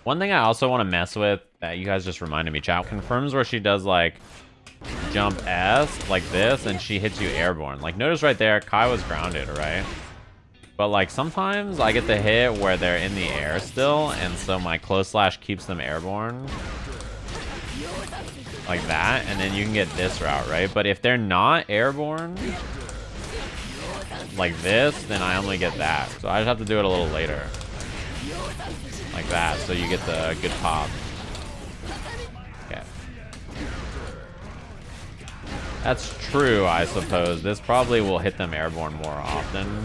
One thing I also want to mess with that you guys just reminded me, chat, confirms where she does like jump S like this and she hits you airborne. Like notice right there, Kai was grounded, right? But like sometimes I get the hit where they're in the air still, and so my close slash keeps them airborne. Like that, and then you can get this route, right? But if they're not airborne, like this, then I only get that. So I just have to do it a little later. Like that, so you get the good pop. Okay. That's true, I suppose. This probably will hit them airborne more often.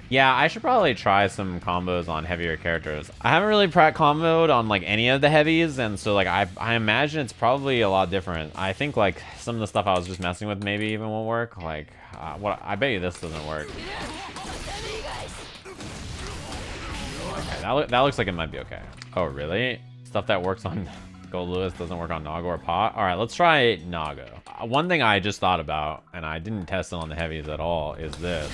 Yeah, I should probably try some combos on heavier characters. I haven't really comboed on like any of the heavies, and so like I imagine it's probably a lot different. I think like some of the stuff I was just messing with maybe even won't work. Like, what I bet you this doesn't work. Okay, that looks like it might be okay. Oh really? Stuff that works on Gold Lewis doesn't work on Nago or Pot. All right, let's try Nago. One thing I just thought about, and I didn't test it on the heavies at all, is this.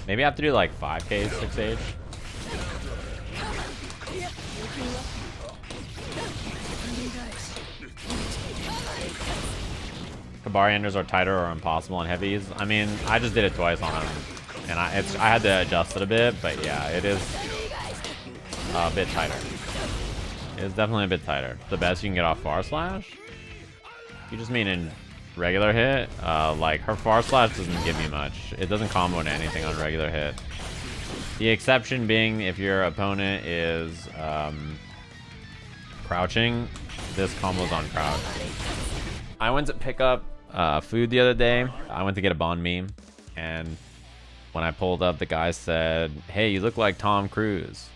Maybe I have to do like 5k 6H. Kabari enders are tighter or impossible on heavies. I mean, I just did it twice on them, and I had to adjust it a bit, but yeah, it is a bit tighter. It's definitely a bit tighter. The best you can get off far slash? You just mean in regular hit? Like her far slash doesn't give me much. It doesn't combo into anything on regular hit. The exception being if your opponent is crouching, this combos on crouch. I went to pick up food the other day. I went to get a banh mi, and when I pulled up, the guy said, "Hey, you look like Tom Cruise,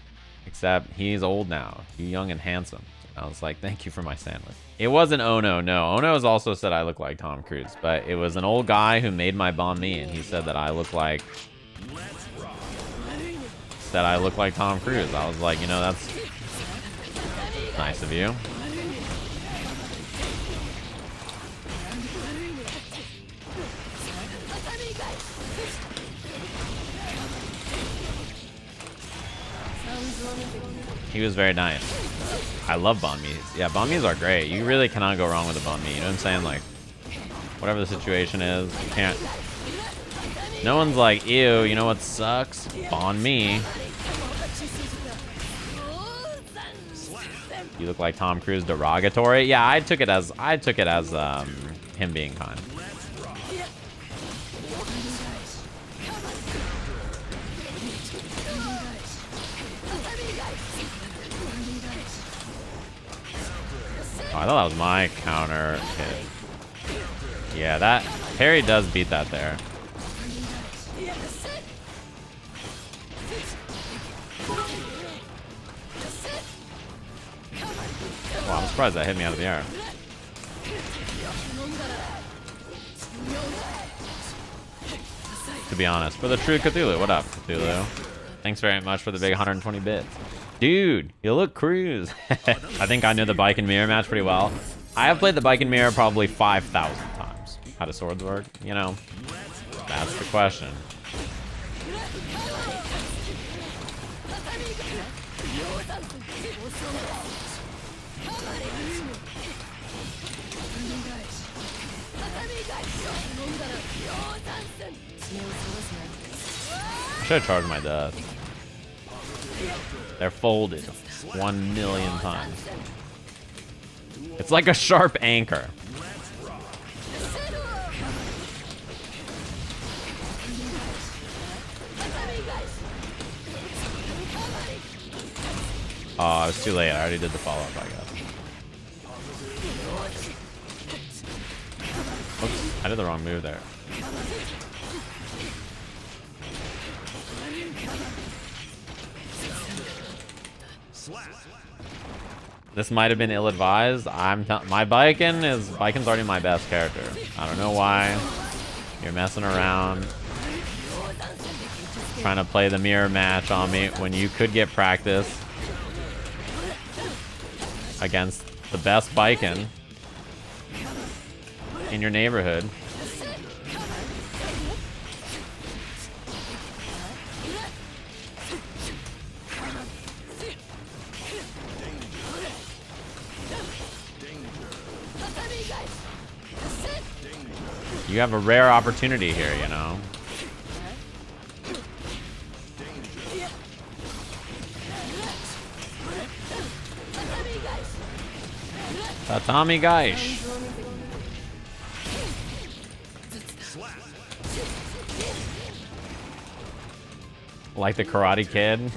except he's old now. You're young and handsome." I was like, "Thank you for my sandwich." It wasn't Ono, no. Ono has also said I look like Tom Cruise, but it was an old guy who made my banh mi, and he said that I look like Tom Cruise. I was like, you know, that's nice of you. He was very nice. I love banh mi's. Yeah, banh mi's are great. You really cannot go wrong with a banh mi. You know what I'm saying? Like, whatever the situation is, you can't. No one's like, ew, you know what sucks? Banh mi. You look like Tom Cruise derogatory. Yeah, I took it as him being kind. Oh, I thought that was my counter hit. Yeah, that parry does beat that there. Wow, I'm surprised that hit me out of the air. To be honest, for the true Cthulhu. What up, Cthulhu? Thanks very much for the big 120 bits. Dude, you look cruise. I think I know the Baiken mirror match pretty well. I have played the Baiken mirror probably 5,000 times. How do swords work? You know, that's the question. I should have charged my death. They're folded 1,000,000 times. It's like a sharp anchor. Oh, it was too late. I already did the follow-up, I guess. Oops, I did the wrong move there. This might have been ill-advised. My Baiken's already my best character. I don't know why you're messing around, trying to play the mirror match on me when you could get practice against the best Baiken in your neighborhood. You have a rare opportunity here, you know? Tatami guys. Like the Karate Kid.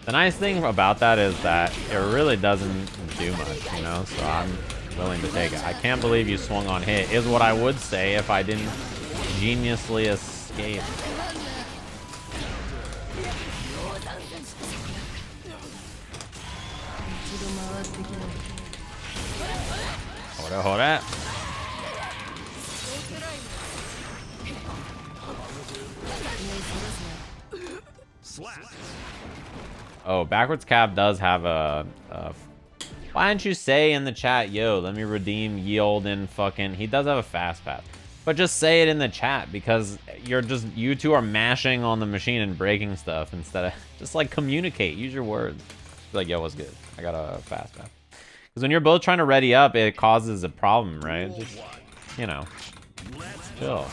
The nice thing about that is that it really doesn't do much, you know, so I'm willing to take it. I can't believe you swung on hit, is what I would say if I didn't geniusly escape. Hold it. Oh, BackwardCap does have a why didn't you say in the chat, yo, let me redeem ye olden fucking... He does have a fast pass. But just say it in the chat, because you two are mashing on the machine and breaking stuff instead of... Just, like, communicate. Use your words. Be like, yo, what's good? I got a fast pass. Because when you're both trying to ready up, it causes a problem, right? Just, you know. Chill.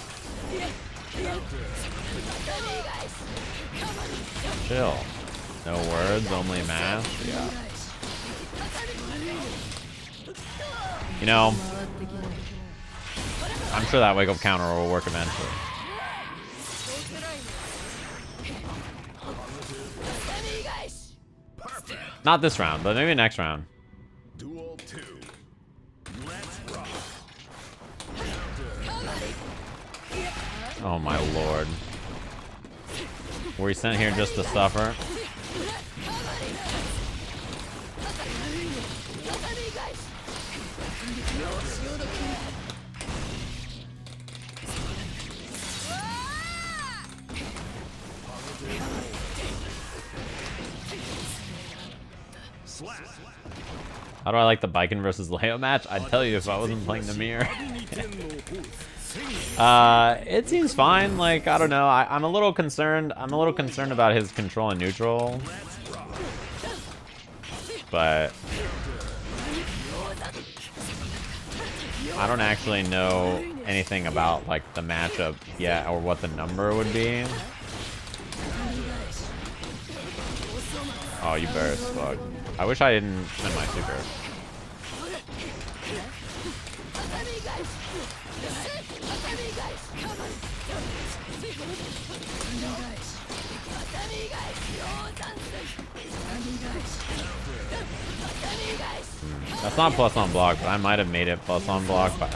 Chill. No words, only math. Yeah. You know, I'm sure that wake up counter will work eventually. Not this round, but maybe next round. Oh my lord. Were we sent here just to suffer? How do I like the Baiken versus Leo match? I'd tell you if I wasn't playing the mirror. It seems fine. Like, I don't know. I'm a little concerned. I'm a little concerned about his control and neutral. But I don't actually know anything about, like, the matchup yet or what the number would be. Oh, you burst. Fuck. I wish I didn't send my super. That's not plus on block, but I might have made it plus on block by,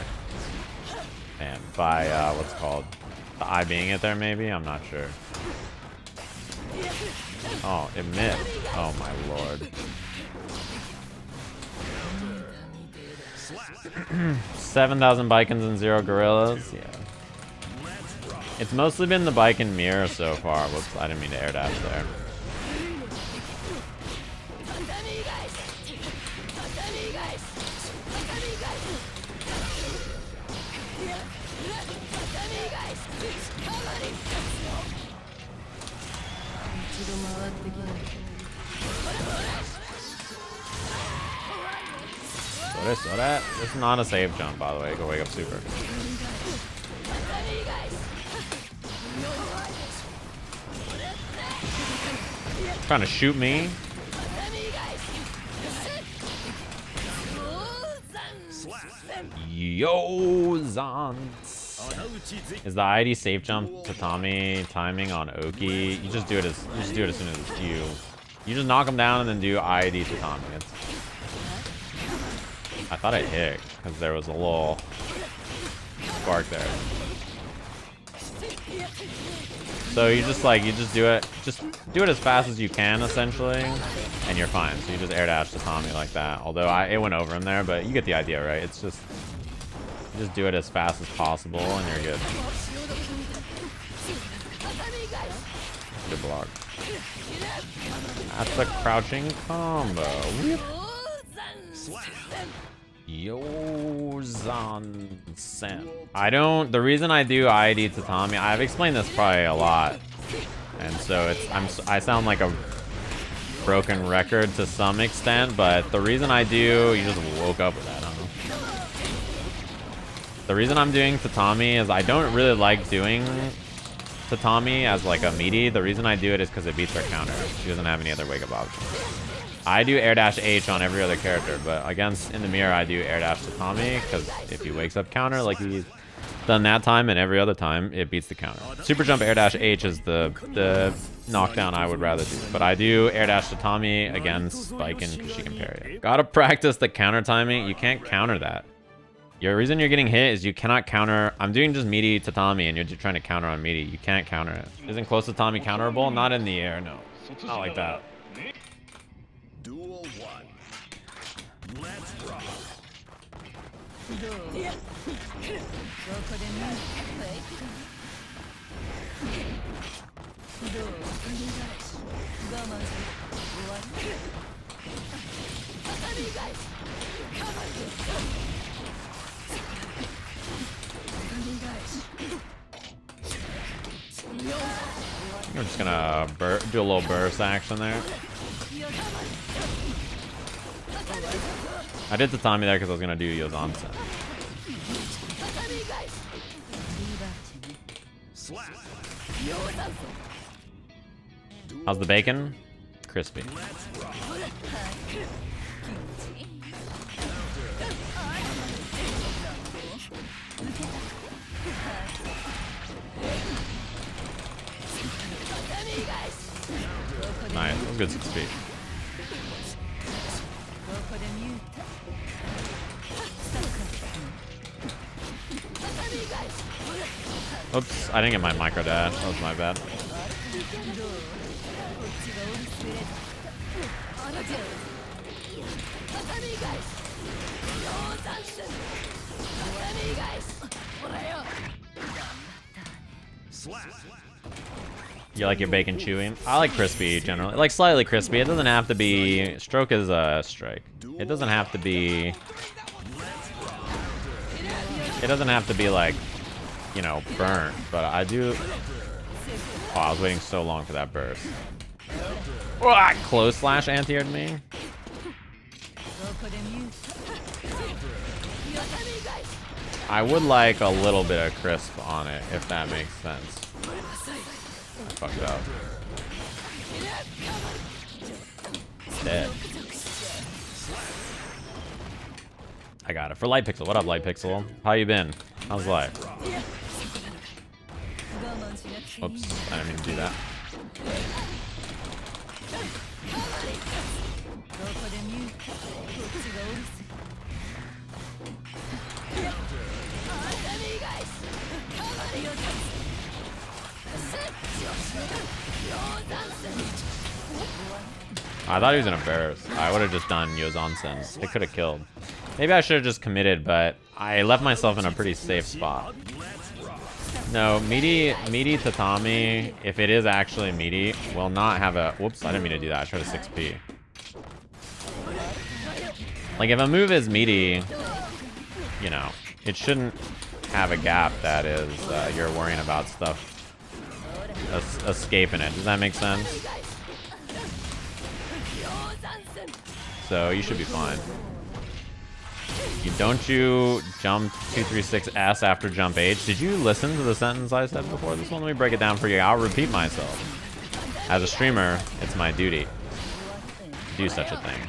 what's it called? The I being it there, maybe? I'm not sure. Oh, it missed. Oh my lord. 7,000 Baikens and 0 gorillas. Yeah. It's mostly been the Baiken mirror so far. Whoops, I didn't mean to air dash there. So that this is not a save jump, by the way. Go wake up super. Trying to shoot me. Yo, Zans. Is the ID safe jump Tatami timing on Oki? You just do it as soon as it's you. You just knock him down and then do ID Tatami. I thought I hit because there was a little spark there. So you just do it as fast as you can essentially, and you're fine. So you just air dash Tatami like that. Although it went over him there, but you get the idea, right? It's just you just do it as fast as possible and you're good. Good block. That's the crouching combo. Whip. Yo, Zangan. The reason I do ID Tatami, I've explained this probably a lot. And so I sound like a broken record to some extent, but the reason I do, you just woke up with that, I don't know. The reason I'm doing Tatami is I don't really like doing Tatami as like a meaty. The reason I do it is because it beats her counter. She doesn't have any other wake up options. I do air dash H on every other character, but against in the mirror I do air dash Tatami because if he wakes up counter like he's done that time and every other time, it beats the counter. Super jump air dash H is the knockdown I would rather do, but I do air dash Tatami against Baiken because she can parry it. Gotta practice the counter timing. You can't counter that. Your reason you're getting hit is you cannot counter. I'm doing just meaty Tatami and you're just trying to counter on meaty. You can't counter it. Isn't close to Tatami counterable? Not in the air, no. Not like that. Duel 1. Let's rock. I'm just gonna do a little burst action there. I did Tatami there because I was gonna do Yozansen. How's the bacon? Crispy. Nice, that was good 6 feet. Oops, I didn't get my micro dash. That was my bad. You like your bacon chewy? I like crispy generally. Like slightly crispy. It doesn't have to be... Stroke is a strike. It doesn't have to be... It doesn't have to be like, you know, burnt. But I do... Oh, I was waiting so long for that burst. Oh, close slash anti-aired me. I would like a little bit of crisp on it, if that makes sense. I fucked it up. Dead. I got it. For Light Pixel. What up, Light Pixel? How you been? How's life? Oops, I didn't mean to do that. I thought he was in a burst. I would have just done Yozansen. It could have killed. Maybe I should have just committed, but I left myself in a pretty safe spot. No, meaty Tatami, if it is actually meaty, will not have a... Whoops, I didn't mean to do that. I tried a 6P. Like, if a move is meaty, you know, it shouldn't have a gap that is you're worrying about stuff escaping it. Does that make sense? So you should be fine. Don't you jump 236S after jump H? Did you listen to the sentence I said before this one? Let me break it down for you. I'll repeat myself. As a streamer, it's my duty to do such a thing.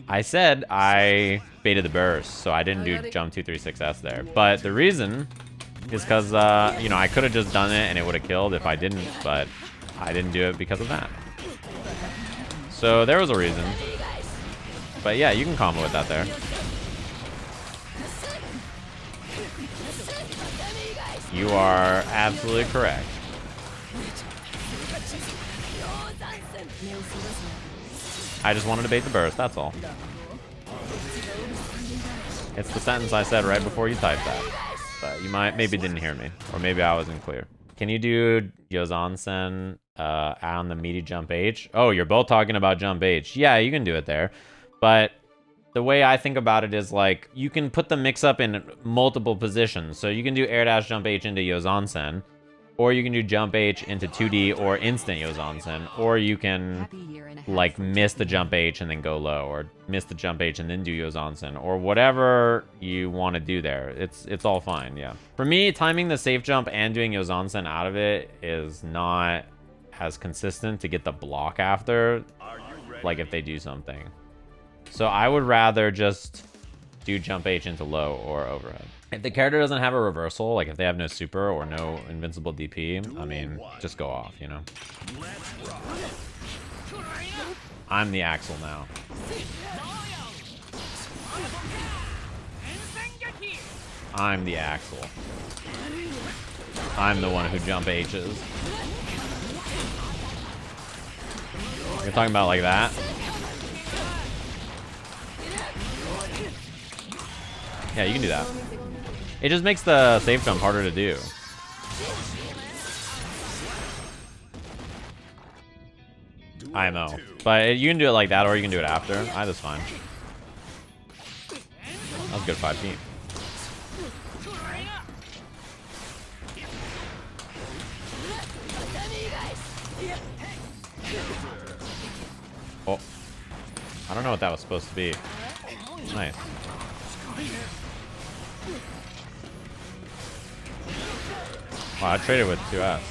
I said I baited the burst, so I didn't do jump 236S there. But the reason is because, you know, I could have just done it and it would have killed if I didn't, but I didn't do it because of that. So there was a reason. But yeah, you can combo with that there. You are absolutely correct. I just wanted to bait the burst, that's all. It's the sentence I said right before you typed that. But you maybe didn't hear me. Or maybe I wasn't clear. Can you do Yozansen on the meaty jump H? Oh, you're both talking about jump H. Yeah, you can do it there. But the way I think about it is like, you can put the mix up in multiple positions. So you can do air dash jump H into Yozansen. Or you can do jump H into 2D or instant Yozansen. Or you can like miss the jump H and then go low, or miss the jump H and then do Yozansen, or whatever you want to do there. It's all fine, yeah. For me, timing the safe jump and doing Yozansen out of it is not as consistent to get the block after, like if they do something. So I would rather just do jump H into low or overhead. If the character doesn't have a reversal, like if they have no super or no invincible DP, I mean, just go off, you know? I'm the Axel now. I'm the Axel. I'm the one who jump H's. You're talking about like that? Yeah, you can do that. It just makes the safe jump harder to do. IMO. But you can do it like that, or you can do it after. Either's fine. That was good 5P. Oh. I don't know what that was supposed to be. Nice. Wow, I traded with 2S.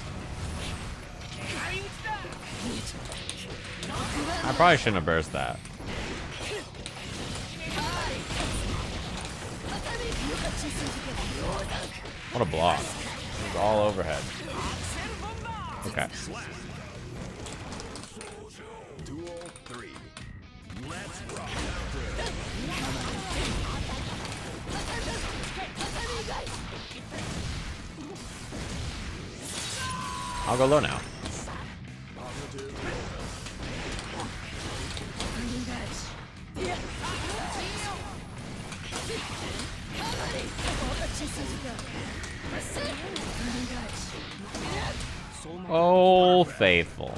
I probably shouldn't have burst that. What a block. It was all overhead. Okay. I'll go low now. Oh, faithful.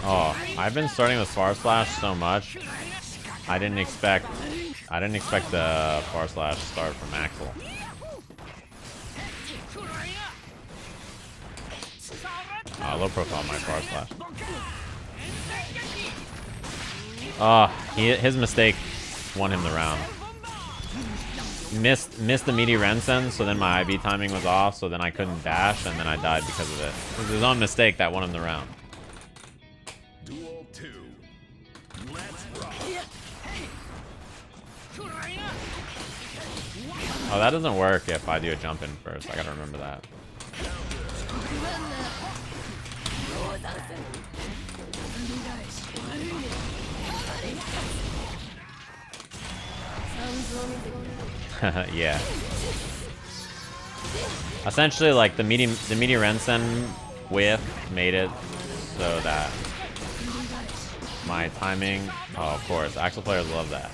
Oh, I've been starting with Far Slash so much. I didn't expect the Far Slash start from Axel. Low profile my Far Slash. His mistake won him the round. Missed the meaty Rensen, so then my IV timing was off, so then I couldn't dash, and then I died because of it. It was his own mistake that won him the round. Oh, that doesn't work if I do a jump in first. I gotta remember that. Yeah. Essentially, like the meaty Rensen whiff made it so that my timing. Oh, of course, Axel players love that.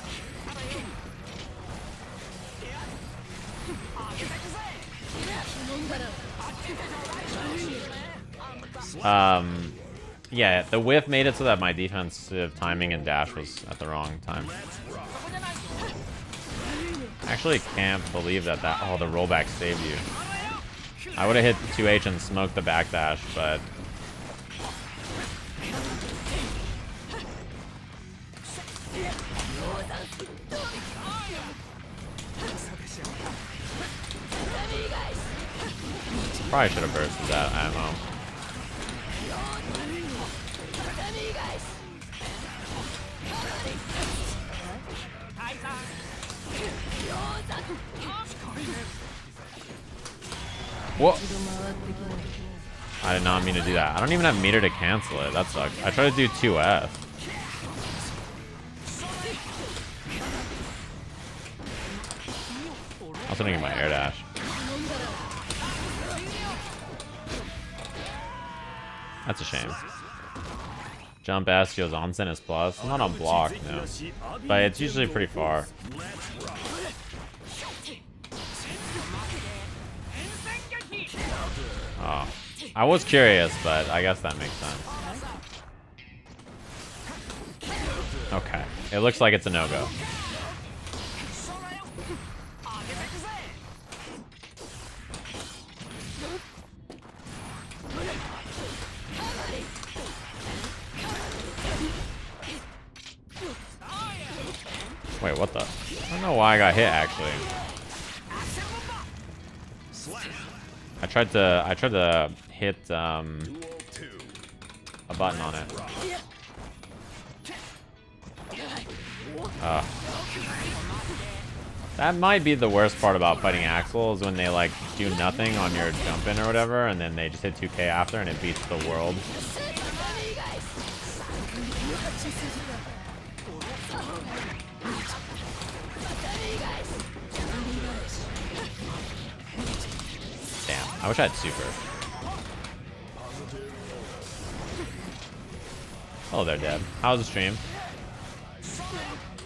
Yeah, the whiff made it so that my defensive timing and dash was at the wrong time. I actually can't believe that oh, the rollback saved you. I would have hit 2H and smoked the backdash, but probably should have bursted that ammo. What? I did not mean to do that. I don't even have meter to cancel it. That sucks. I tried to do 2F. I also didn't get my air dash. That's a shame. Jump S goes onsen is plus. I'm not on block, no. But it's usually pretty far. Oh. I was curious, but I guess that makes sense. Okay. It looks like it's a no-go. Wait, what the? I don't know why I got hit actually. I tried to hit a button on it. That might be the worst part about fighting Axel, is when they like do nothing on your jump in or whatever, and then they just hit 2k after and it beats the world. Damn, I wish I had super. Oh, they're dead. How was the stream?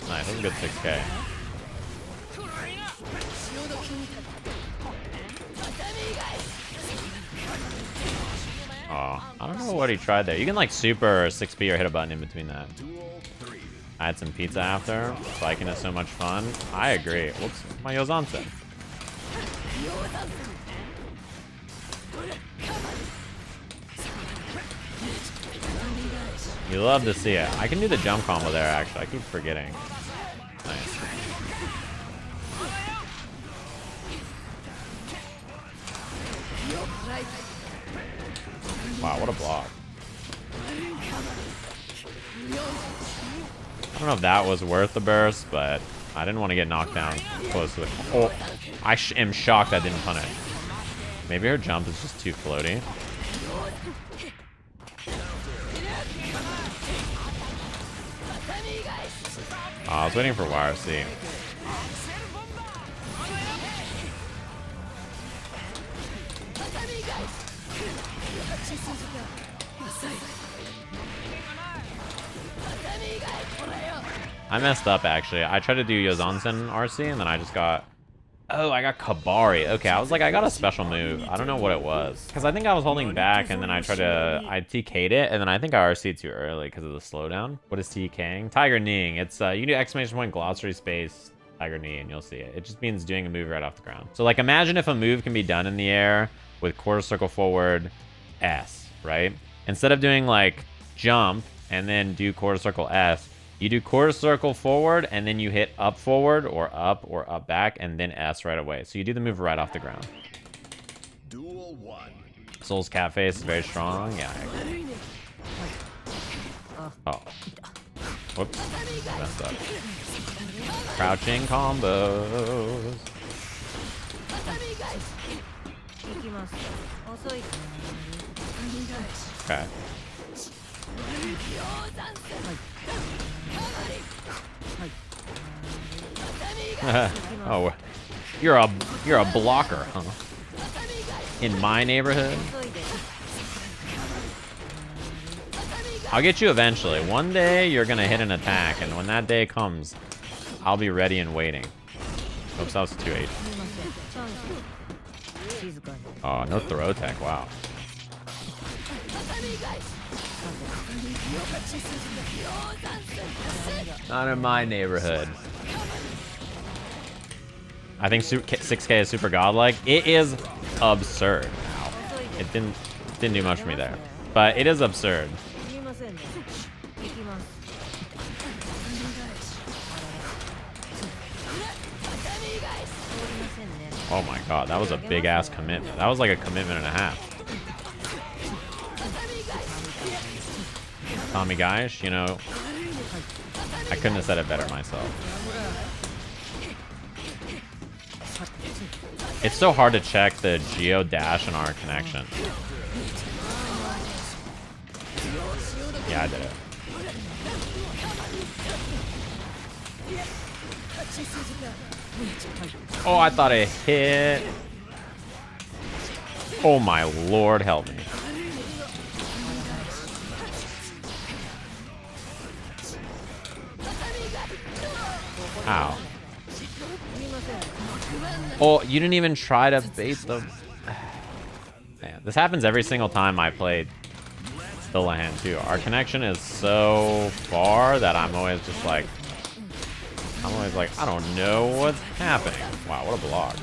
Nice, that was a good 6k. Oh, I don't know what he tried there. You can like super 6p or hit a button in between that. I had some pizza after. Baiken is so much fun. I agree. What's my Yozan said? You love to see it. I can do the jump combo there actually. I keep forgetting. Nice. Wow, what a block. I don't know if that was worth the burst, but I didn't want to get knocked down close to the... Oh, I am shocked I didn't punish. Maybe her jump is just too floaty. Oh, I was waiting for YRC. I messed up actually. I tried to do Yozansen RC and then I just got... Oh, I got Kabari. Okay, I was like, I got a special move. I don't know what it was. Because I think I was holding back and then I tried to... I TK'd it and then I think I RC'd too early because of the slowdown. What is TKing? Tiger kneeing. It's, you can do exclamation point glossary space tiger knee and you'll see it. It just means doing a move right off the ground. So like imagine if a move can be done in the air with quarter circle forward S, right? Instead of doing like jump and then do quarter circle S, you do quarter circle forward and then you hit up forward or up back and then S right away. So you do the move right off the ground. Duel 1. Soul's cat face is very strong. Yeah, I agree. Oh. Whoops. Messed up. Crouching combos. Okay. Oh, you're a blocker, huh? In my neighborhood? I'll get you eventually. One day you're gonna hit an attack, and when that day comes, I'll be ready and waiting. Oops, that was 2-8. Oh, no throw tech, wow. Not in my neighborhood. I think 6k is super godlike. It is absurd. Ow. It didn't do much for me there, but it is absurd. Oh my god, that was a big ass commitment. That was like a commitment and a half. Tommy Geish, you know, I couldn't have said it better myself. It's so hard to check the geo dash in our connection. Yeah, I did it. Oh, I thought it hit. Oh my lord, help me. Ow. Oh, you didn't even try to bait the... Man, this happens every single time I play Stillahan too. Our connection is so far that I'm always just like... I don't know what's happening. Wow, what a block.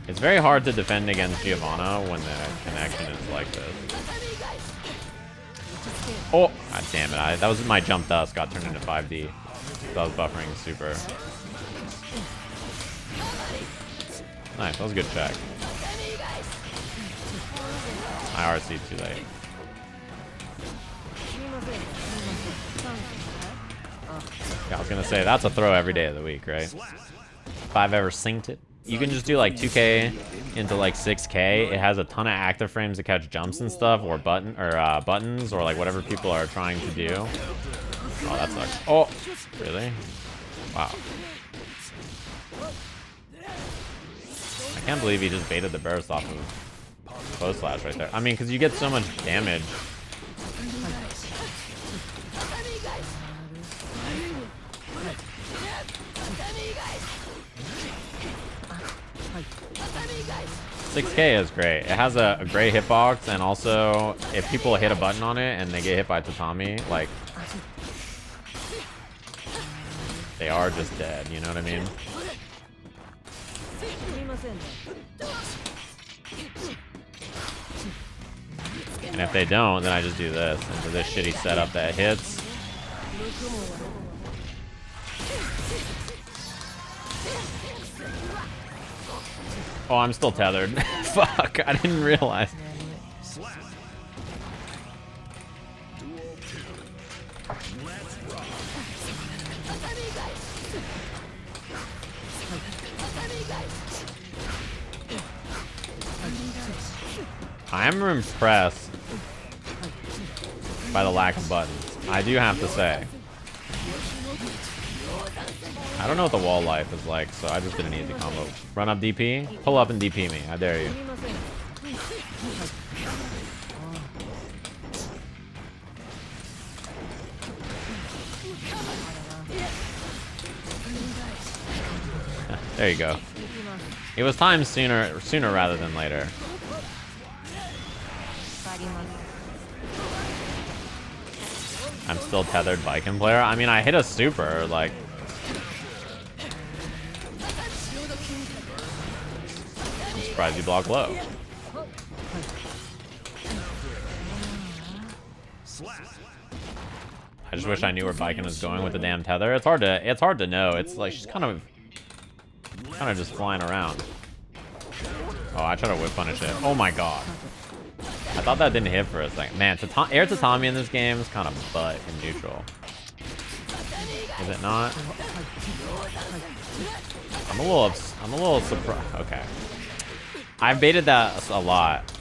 It's very hard to defend against Giovanna when the connection is like this. Oh, god damn it. That was my jump dust got turned into 5D. So I was buffering super. Nice, that was a good check. I RC too late. Yeah, I was gonna say, that's a throw every day of the week, right? If I've ever synced it. You can just do like 2K into like 6K. It has a ton of active frames to catch jumps and stuff, or buttons, or like whatever people are trying to do. Oh, that sucks. Oh, really? Wow. I can't believe he just baited the burst off of close slash right there. I mean, because you get so much damage. $6K is great. It has a great hitbox, and also if people hit a button on it and they get hit by Tatami, like they are just dead. You know what I mean? And if they don't, then I just do this into this shitty setup that hits. Oh, I'm still tethered. Fuck, I didn't realize. I am impressed by the lack of buttons. I do have to say. I don't know what the wall life is like, so I just didn't need the combo. Run up DP, pull up and DP me. I dare you. There you go. It was time sooner rather than later. I'm still tethered Baiken player. I mean, I hit a super, like. I'm surprised you block low. I just wish I knew where Baiken was going with the damn tether. It's hard to know. It's like she's kind of just flying around. Oh, I try to whip punish it. Oh my god. I thought that didn't hit for a second. Man, air Tatami in this game is kind of butt in neutral. Is it not? I'm a little surprised. Okay. I've baited that a lot.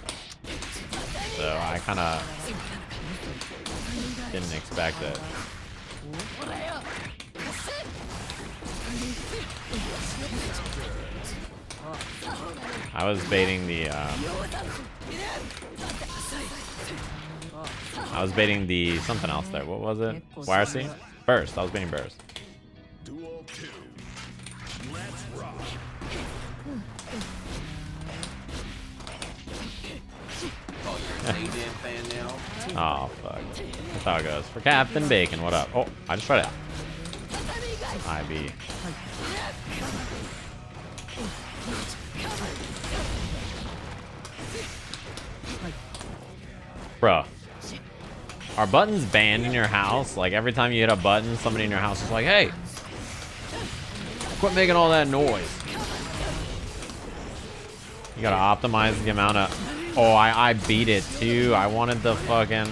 So I kind of didn't expect it. I was baiting the something else there. What was it? YRC? Burst. I was baiting burst. Oh fuck. That's how it goes. For Captain Bacon, what up? Oh, I just tried it out. IB. Bro, are buttons banned in your house? Like every time you hit a button, somebody in your house is like, hey, quit making all that noise. You gotta optimize the amount of... Oh, I beat it too. I wanted the fucking...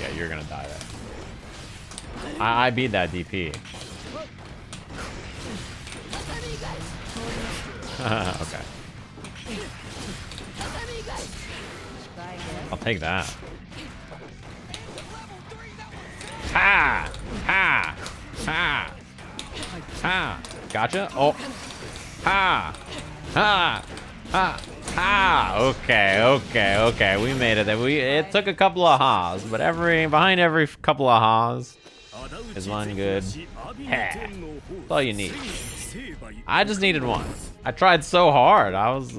Yeah, you're gonna die there. I beat that DP. Okay. I'll take that. Ha! Ha! Ha! Ha! Gotcha. Oh. Ha! Ha! Ha! Ha! Okay. We made it. It took a couple of ha's, but behind every couple of ha's is one good ha. That's all you need. I just needed one. I tried so hard. I was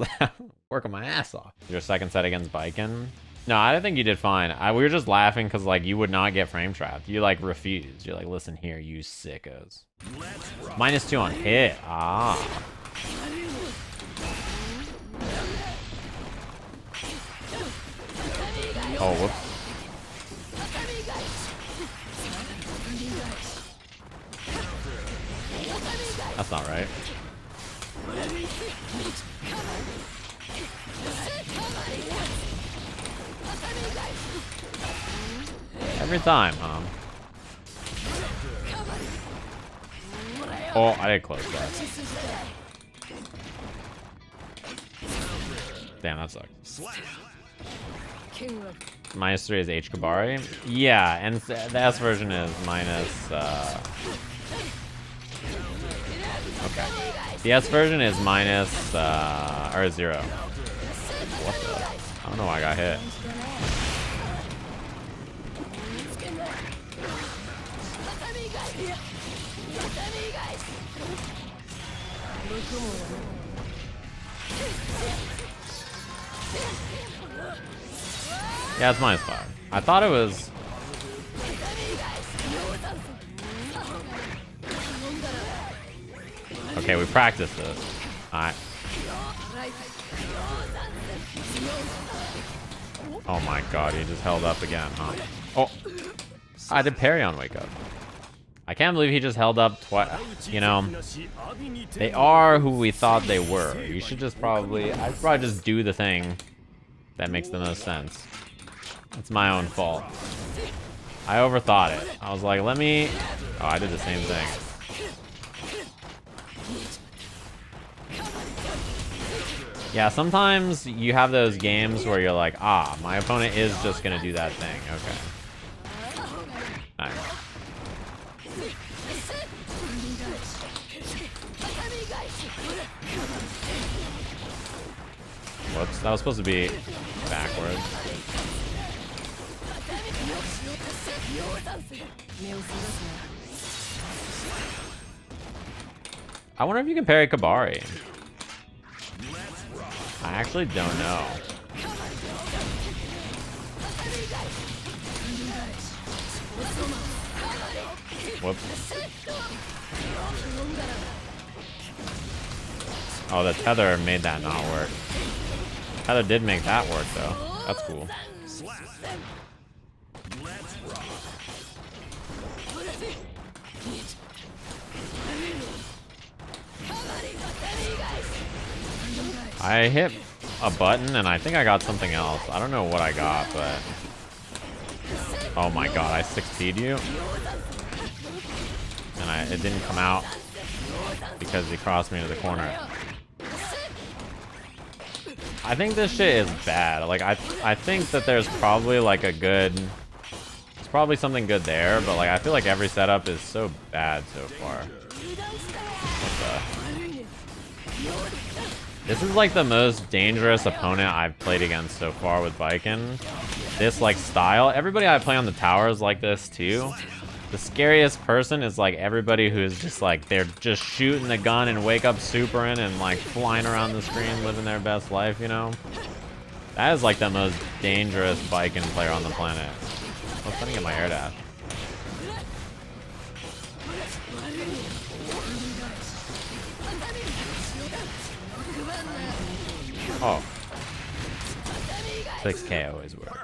working my ass off. Your second set against Baiken? No, I think you did fine. We were just laughing because like you would not get frame trapped. You like refused. You're like, listen here, you sickos. -2 on hit. Ah. Oh, whoops. That's not right. Every time, huh? Oh, I did close that. Damn, that sucked. -3 is H Kabari. Yeah, and the S version is minus. Okay. The S version is minus or 0. What the? I don't know why I got hit. Yeah, it's -5. I thought it was. Okay, we practiced this. Alright. Oh my god, he just held up again, huh? Oh! I did parry on Wake Up. I can't believe he just held up twice. You know, they are who we thought they were. You should just probably. I'd probably just do the thing that makes the most sense. It's my own fault. I overthought it. I was like, let me. Oh, I did the same thing. Yeah, sometimes you have those games where you're like, ah, my opponent is just gonna do that thing. Okay. Nice. Whoops, that was supposed to be backwards. I wonder if you can parry Kabari. I actually don't know. Whoops. Oh, the tether made that not work. Tether did make that work, though. That's cool. I hit a button and I think I got something else. I don't know what I got, but... Oh my god, I 6P'd you? And it didn't come out because he crossed me into the corner. I think this shit is bad. Like, I think that there's probably like a good... There's probably something good there, but like I feel like every setup is so bad so far. What the... This is like the most dangerous opponent I've played against so far with Baiken. This like style. Everybody I play on the tower is like this too. The scariest person is like everybody who's just like, they're just shooting the gun and Wake Up supering and like flying around the screen living their best life, you know? That is like the most dangerous Baiken player on the planet. I was trying to get my air dash. Oh. 6K always works.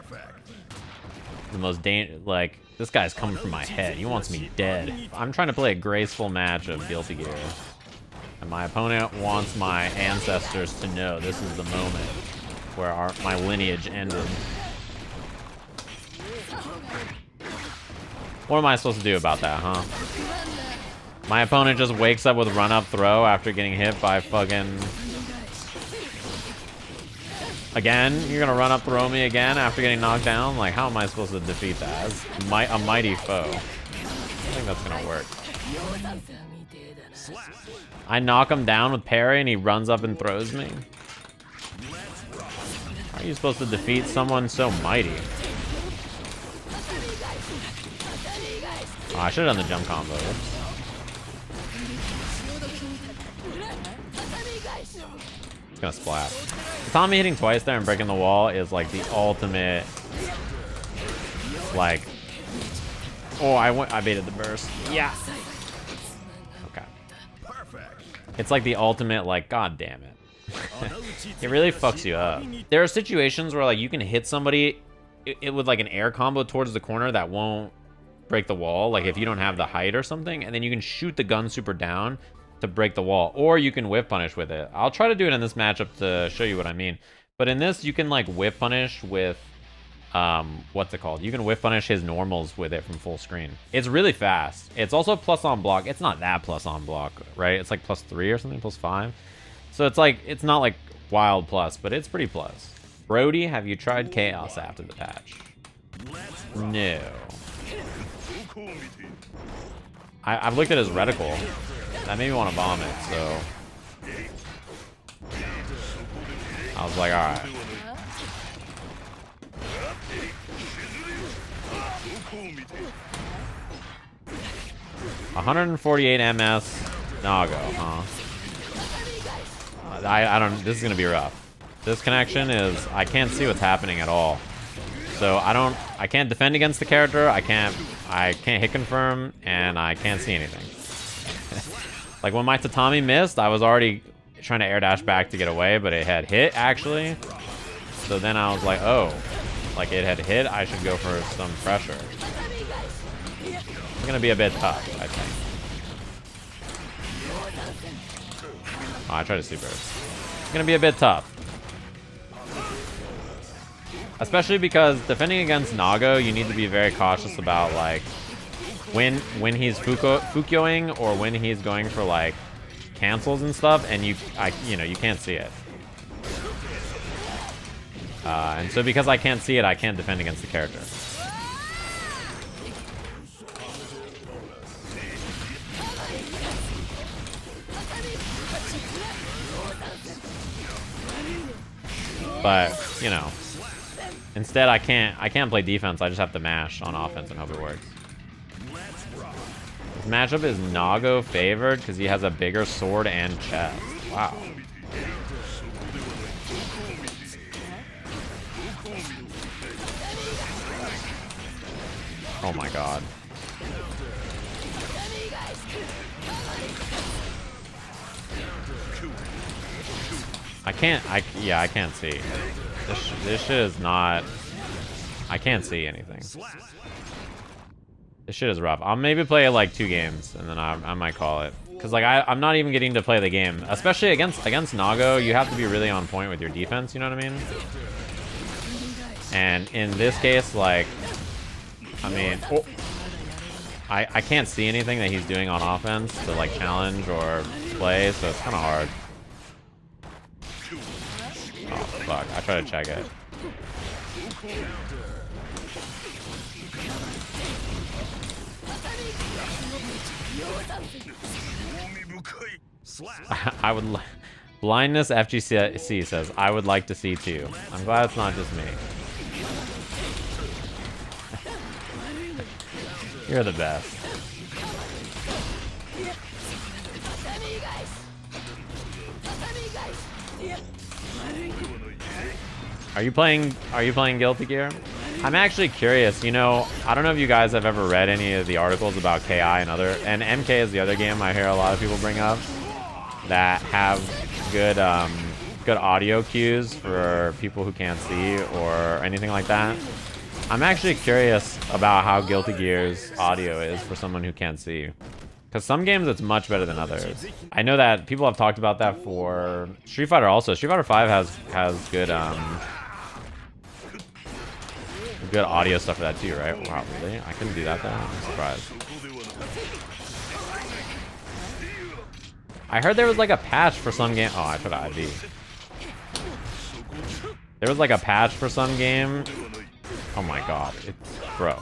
The most like, this guy's coming from my head. He wants me dead. I'm trying to play a graceful match of Guilty Gear. And my opponent wants my ancestors to know this is the moment where my lineage ended. What am I supposed to do about that, huh? My opponent just wakes up with run-up throw after getting hit by fucking... Again? You're gonna run up throw me again after getting knocked down? Like, how am I supposed to defeat that? As a mighty foe. I think that's gonna work. I knock him down with parry and he runs up and throws me? How are you supposed to defeat someone so mighty? Oh, I should have done the jump combo. It's gonna splat. Tatami hitting twice there and breaking the wall is like the ultimate, like, oh, I baited the burst. Yeah. Okay. It's like the ultimate, like, god damn it. It really fucks you up. There are situations where like you can hit somebody it with like an air combo towards the corner that won't break the wall, like if you don't have the height or something, and then you can shoot the gun super down, to break the wall, or you can whip punish with it. I'll try to do it in this matchup to show you what I mean. But in this, you can like whip punish with, what's it called? You can whip punish his normals with it from full screen. It's really fast. It's also plus on block. It's not that plus on block, right? It's like +3 or something, +5. So it's like, it's not like wild plus, but it's pretty plus. Brody, have you tried Chaos after the patch? No. I've looked at his reticle. That made me want to bomb it, so I was like, alright. $148 MS Nago, huh? I don't, this is gonna be rough. This connection is, I can't see what's happening at all. So I can't defend against the character, I can't hit confirm, and I can't see anything. Like when my Tatami missed, I was already trying to air dash back to get away, but it had hit actually. So then I was like, oh, like it had hit, I should go for some pressure. It's gonna be a bit tough, I think. Oh, I tried to super. It's gonna be a bit tough. Especially because defending against Nago, you need to be very cautious about like when he's Fukyoing or when he's going for like cancels and stuff, and you can't see it. And so because I can't see it, I can't defend against the character. But, you know, instead I can't play defense, I just have to mash on offense and hope it works. This matchup is Nago favored because he has a bigger sword and chest. Wow. Oh my god. I can't see. This shit is not... I can't see anything. This shit is rough. I'll maybe play like 2 games, and then I might call it. Because like I'm not even getting to play the game. Especially against Nago, you have to be really on point with your defense, you know what I mean? And in this case, like... I mean... Oh, I can't see anything that he's doing on offense to like challenge or play, so it's kind of hard. Oh, fuck. I try to check it. I would... Blindness FGC says, I would like to see too. I'm glad it's not just me. You're the best. Are you playing Guilty Gear? I'm actually curious, you know, I don't know if you guys have ever read any of the articles about KI and MK is the other game I hear a lot of people bring up that have good audio cues for people who can't see or anything like that. I'm actually curious about how Guilty Gear's audio is for someone who can't see. Because some games it's much better than others. I know that people have talked about that for Street Fighter also. Street Fighter 5 has good good audio stuff for that too, right? Wow, really? I couldn't do that though? I'm surprised. I heard there was like a patch for some game. Oh, I tried IV. There was like a patch for some game. Oh my god. It's... Bro.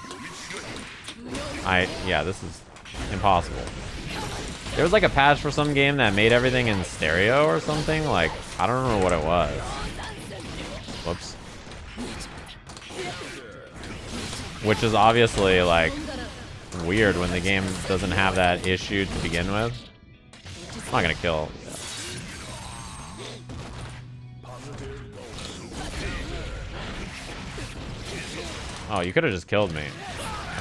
Yeah, this is impossible. There was like a patch for some game that made everything in stereo or something. Like, I don't remember what it was. Whoops. Which is obviously like weird when the game doesn't have that issue to begin with. I'm not gonna kill. Oh, you could have just killed me.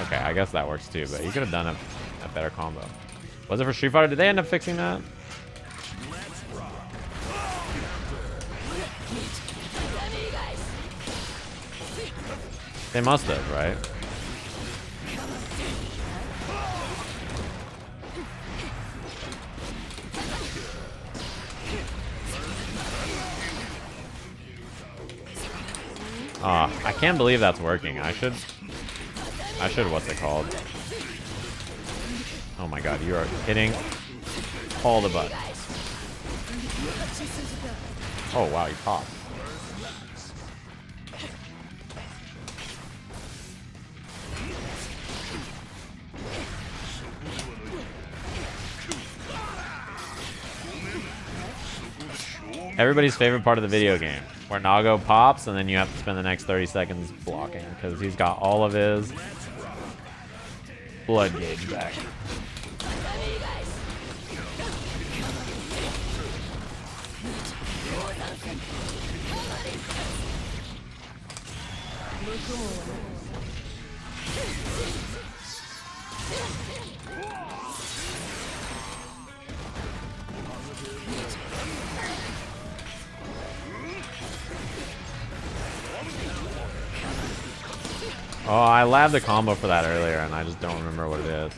Okay, I guess that works too, but you could have done a better combo. Was it for Street Fighter? Did they end up fixing that? They must have, right? I can't believe that's working. I should, what's it called? Oh my god, you are hitting all the buttons. Oh wow, you popped. Everybody's favorite part of the video game, where Nago pops and then you have to spend the next 30 seconds blocking because he's got all of his blood gauge back. Oh, I labbed the combo for that earlier, and I just don't remember what it is.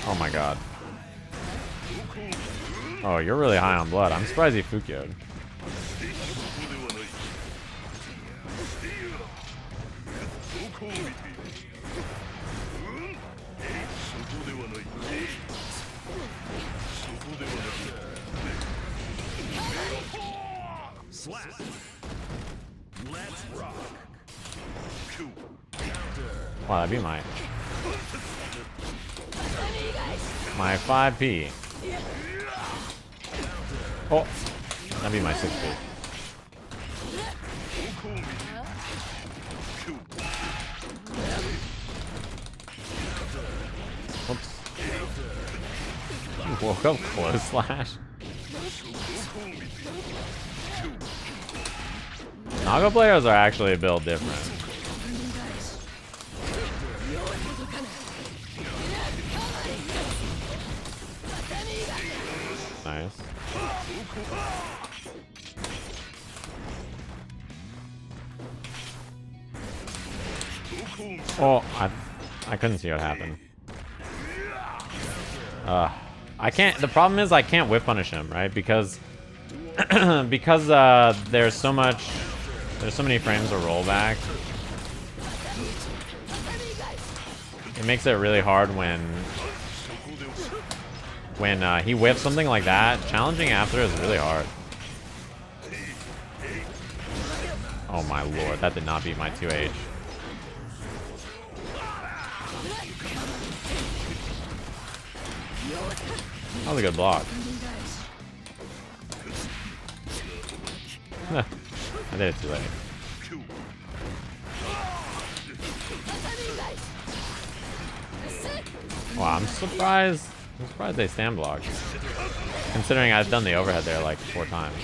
Oh my god. Oh, you're really high on blood. I'm surprised he Fukyo'd. Wow, that'd be my 5p. Oh, that'd be my 6p. Whoops. You woke up close slash. Naga players are actually built different. Nice. Oh, I couldn't see what happened. I can't. The problem is I can't whip punish him, right? Because there's so many frames of rollback. It makes it really hard when he whips something like that. Challenging after is really hard. Oh my lord, that did not beat my 2H. That was a good block. I did it too late. Wow, I'm surprised they stand blocked. Considering I've done the overhead there like 4 times.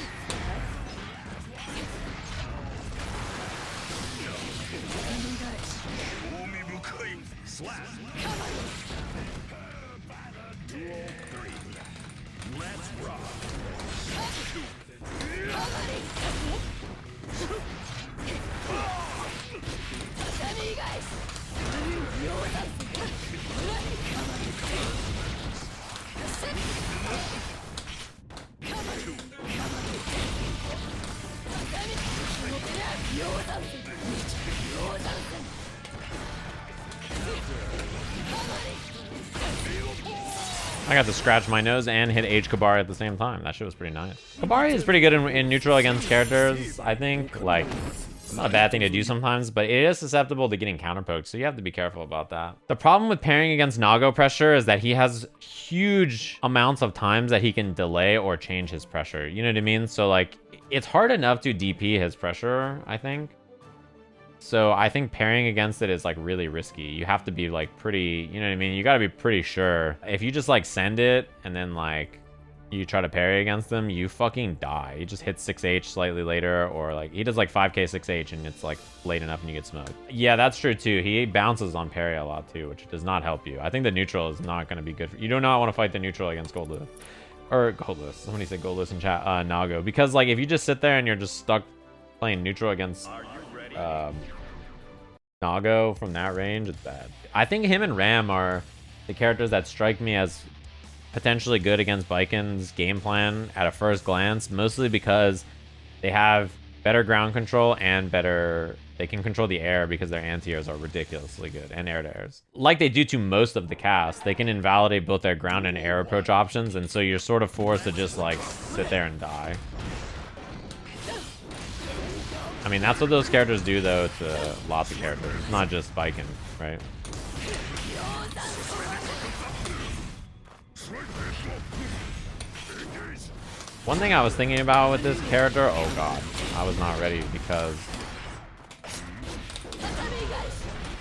I got to scratch my nose and hit H Kabari at the same time. That shit was pretty nice. Kabari is pretty good in neutral against characters. I think, like, it's not a bad thing to do sometimes, but it is susceptible to getting counterpoked, so you have to be careful about that. The problem with pairing against Nago pressure is that he has huge amounts of times that he can delay or change his pressure. You know what I mean? So, like, it's hard enough to DP his pressure, I think. So I think pairing against it is like really risky. You have to be like pretty, you know what I mean? You gotta be pretty sure. If you just like send it and then like you try to parry against them, you fucking die. He just hits 6H slightly later, or like he does like 5k 6H and it's like late enough and you get smoked. Yeah, that's true too. He bounces on parry a lot too, which does not help you. I think the neutral is not gonna be good. You do not want to fight the neutral against Goldless. Or Goldless. Somebody said Goldless in chat. Nago. Because like if you just sit there and you're just stuck playing neutral against Nago from that range, it's bad. I think him and Ram are the characters that strike me as potentially good against Baiken's game plan at a first glance, mostly because they have better ground control and they can control the air because their anti-airs are ridiculously good, and air-to-airs. Like they do to most of the cast, they can invalidate both their ground and air approach options, and so you're sort of forced to just like sit there and die. I mean, that's what those characters do though to lots of characters, not just Baiken, right? One thing I was thinking about with this character, oh god, I was not ready because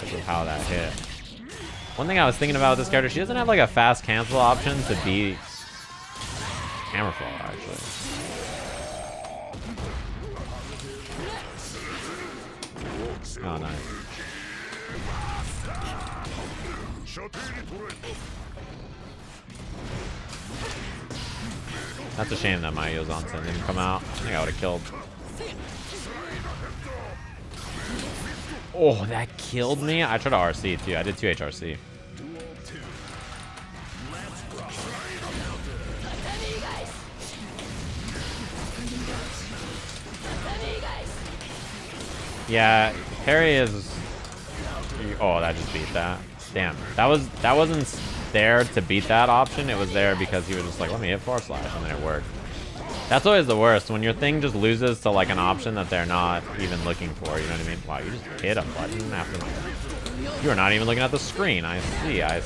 of how that hit. One thing I was thinking about with this character, she doesn't have like a fast cancel option to beat Hammerfall, actually. Oh, nice. That's a shame that my Yozansen didn't come out. I think I would have killed. Oh, that killed me? I tried to RC too. I did 2 HRC. Yeah, parry is... Oh, that just beat that. Damn. That wasn't there to beat that option. It was there because he was just like, let me hit forward slash, and then it worked. That's always the worst, when your thing just loses to like an option that they're not even looking for, you know what I mean? Wow, you just hit a button after my... You are not even looking at the screen. I see, okay.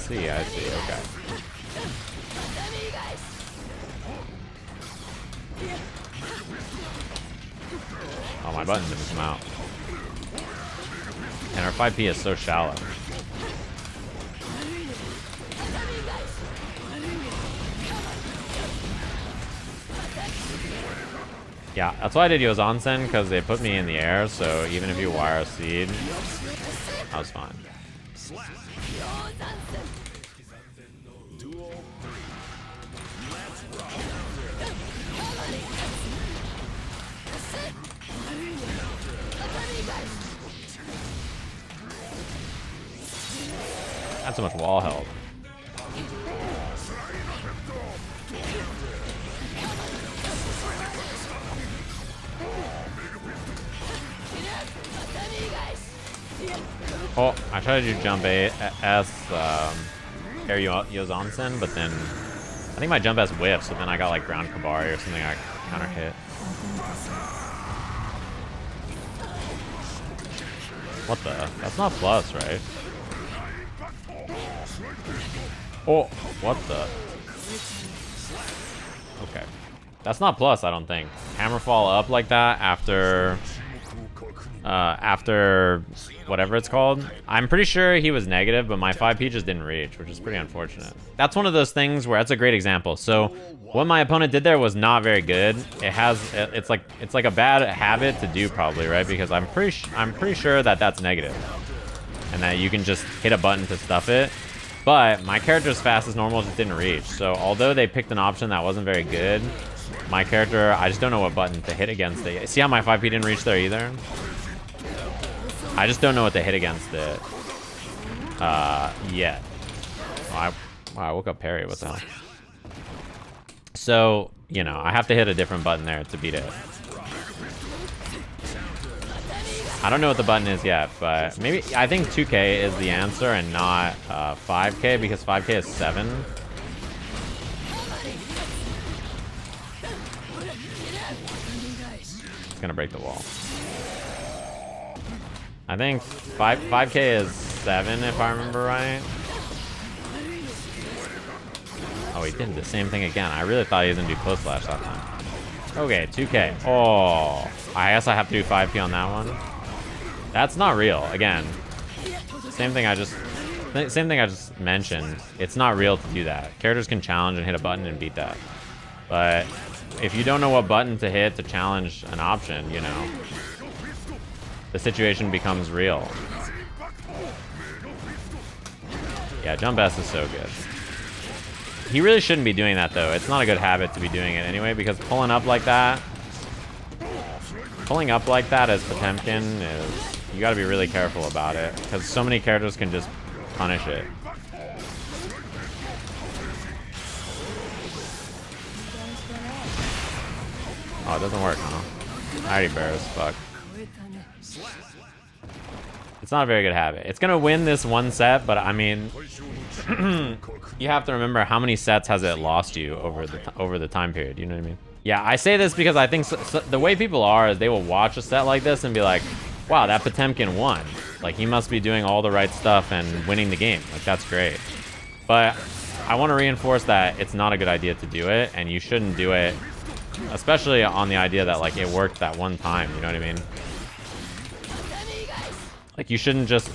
Oh, my button didn't come out. And our 5P is so shallow. Yeah, that's why I did Yozansen, because they put me in the air, so even if you wire a seed, I was fine. Not so much wall health. Oh, I tried to do jump S, air Yozansen, but then I think my jump S whiffed, so then I got like ground Kabari or something I counter hit. What the? That's not plus, right? Oh, what the? Okay. That's not plus, I don't think. Hammerfall up like that after whatever it's called. I'm pretty sure he was negative, but my 5P just didn't reach, which is pretty unfortunate. That's one of those things where that's a great example. So what my opponent did there was not very good. It's like a bad habit to do probably, right? Because I'm pretty sure that that's negative, and that you can just hit a button to stuff it. But my character's fast as normal just didn't reach. So although they picked an option that wasn't very good, my character, I just don't know what button to hit against it. See how my 5P didn't reach there either? I just don't know what to hit against it yet. Wow, I woke up parry, what the hell? So, you know, I have to hit a different button there to beat it. I don't know what the button is yet, but maybe, I think 2K is the answer and not 5K, because 5K is 7. It's gonna break the wall. I think 5K is 7 if I remember right. Oh, he did the same thing again. I really thought he was gonna do close slash that time. Okay, 2K. Oh, I guess I have to do 5P on that one. That's not real. Again, same thing I just mentioned. It's not real to do that. Characters can challenge and hit a button and beat that. But if you don't know what button to hit to challenge an option, you know, the situation becomes real. Yeah, jump S is so good. He really shouldn't be doing that though. It's not a good habit to be doing it anyway, because pulling up like that as Potemkin is, you gotta be really careful about it, because so many characters can just punish it. Oh, it doesn't work, huh? I already burst, fuck. It's not a very good habit. It's gonna win this one set, but I mean, you have to remember how many sets has it lost you over the time period. You know what I mean? Yeah, I say this because I think the way people are is they will watch a set like this and be like, "Wow, that Potemkin won. Like he must be doing all the right stuff and winning the game. Like that's great." But I want to reinforce that it's not a good idea to do it, and you shouldn't do it, especially on the idea that like it worked that one time. You know what I mean? Like you shouldn't just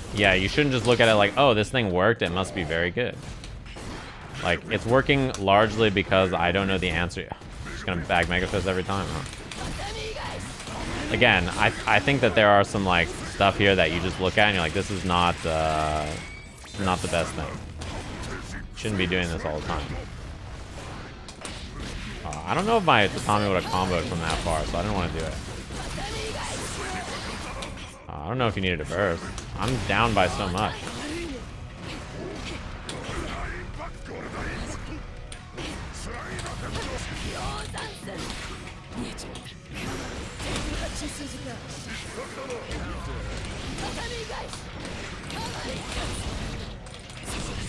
look at it like, oh, this thing worked, it must be very good. Like it's working largely because I don't know the answer. Just gonna bag Mega Fist every time, huh? Again, I think that there are some like stuff here that you just look at and you're like, this is not the best thing. Shouldn't be doing this all the time. I don't know if my Tatami would have comboed from that far, so I didn't want to do it. I don't know if you needed a burst. I'm down by so much.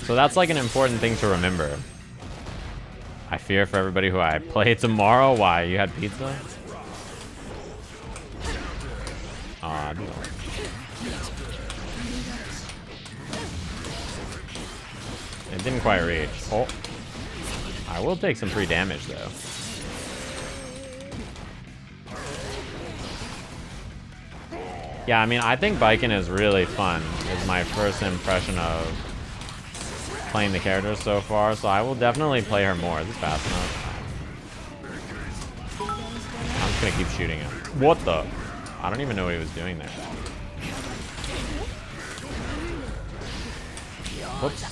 So that's like an important thing to remember. I fear for everybody who I play tomorrow. Why? You had pizza? It didn't quite reach. Oh. I will take some free damage though. Yeah, I mean, I think Baiken is really fun. It's my first impression of playing the characters so far, so I will definitely play her more. Is this fast enough? I'm just gonna keep shooting him. What the? I don't even know what he was doing there. Whoops.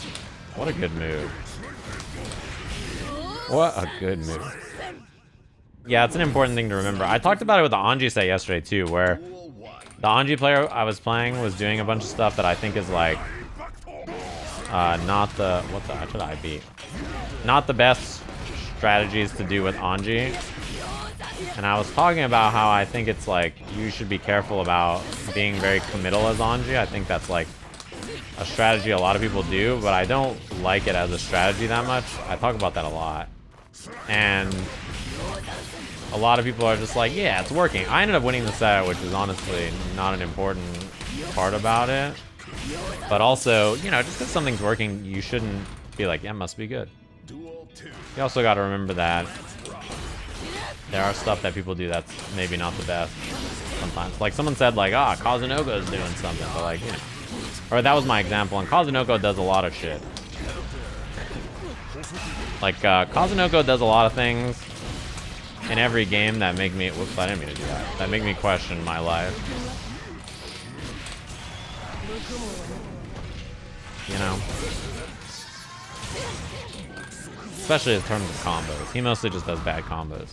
What a good move. What a good move. Yeah, it's an important thing to remember. I talked about it with the Anji set yesterday too, where the Anji player I was playing was doing a bunch of stuff that I think is like not the should I be? Not the best strategies to do with Anji. And I was talking about how I think it's like you should be careful about being very committal as Anji. I think that's like a strategy a lot of people do, but I don't like it as a strategy that much. I talk about that a lot. And a lot of people are just like, yeah, it's working. I ended up winning the set, which is honestly not an important part about it. But also, you know, just because something's working, you shouldn't be like, yeah, it must be good. You also got to remember that there are stuff that people do that's maybe not the best sometimes. Like someone said like, Kazunoko is doing something, but like, you know. Or that was my example, and Kazunoko does a lot of shit. Like, Kazunoko does a lot of things in every game that make me... Whoops, I didn't mean to do that. That make me question my life. You know? Especially in terms of combos. He mostly just does bad combos.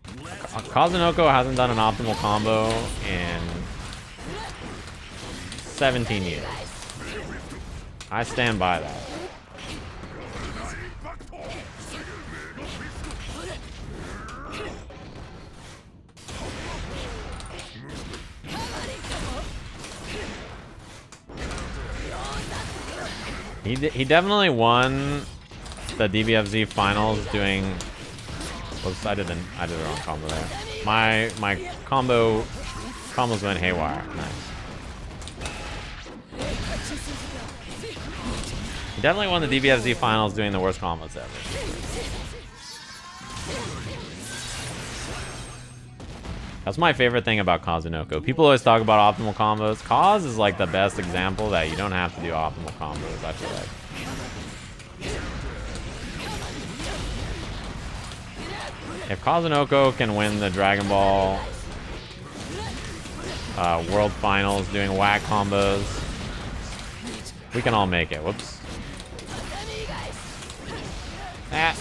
Kazunoko hasn't done an optimal combo in 17 years. I stand by that. He definitely won the DBFZ finals doing... Whoops, I did the wrong combo there. My combos went haywire. Nice. He definitely won the DBFZ finals doing the worst combos ever. That's my favorite thing about Kazunoko. People always talk about optimal combos. Kaz is like the best example that you don't have to do optimal combos, I feel like. If Kazunoko can win the Dragon Ball World Finals doing whack combos, we can all make it. Whoops. Ah.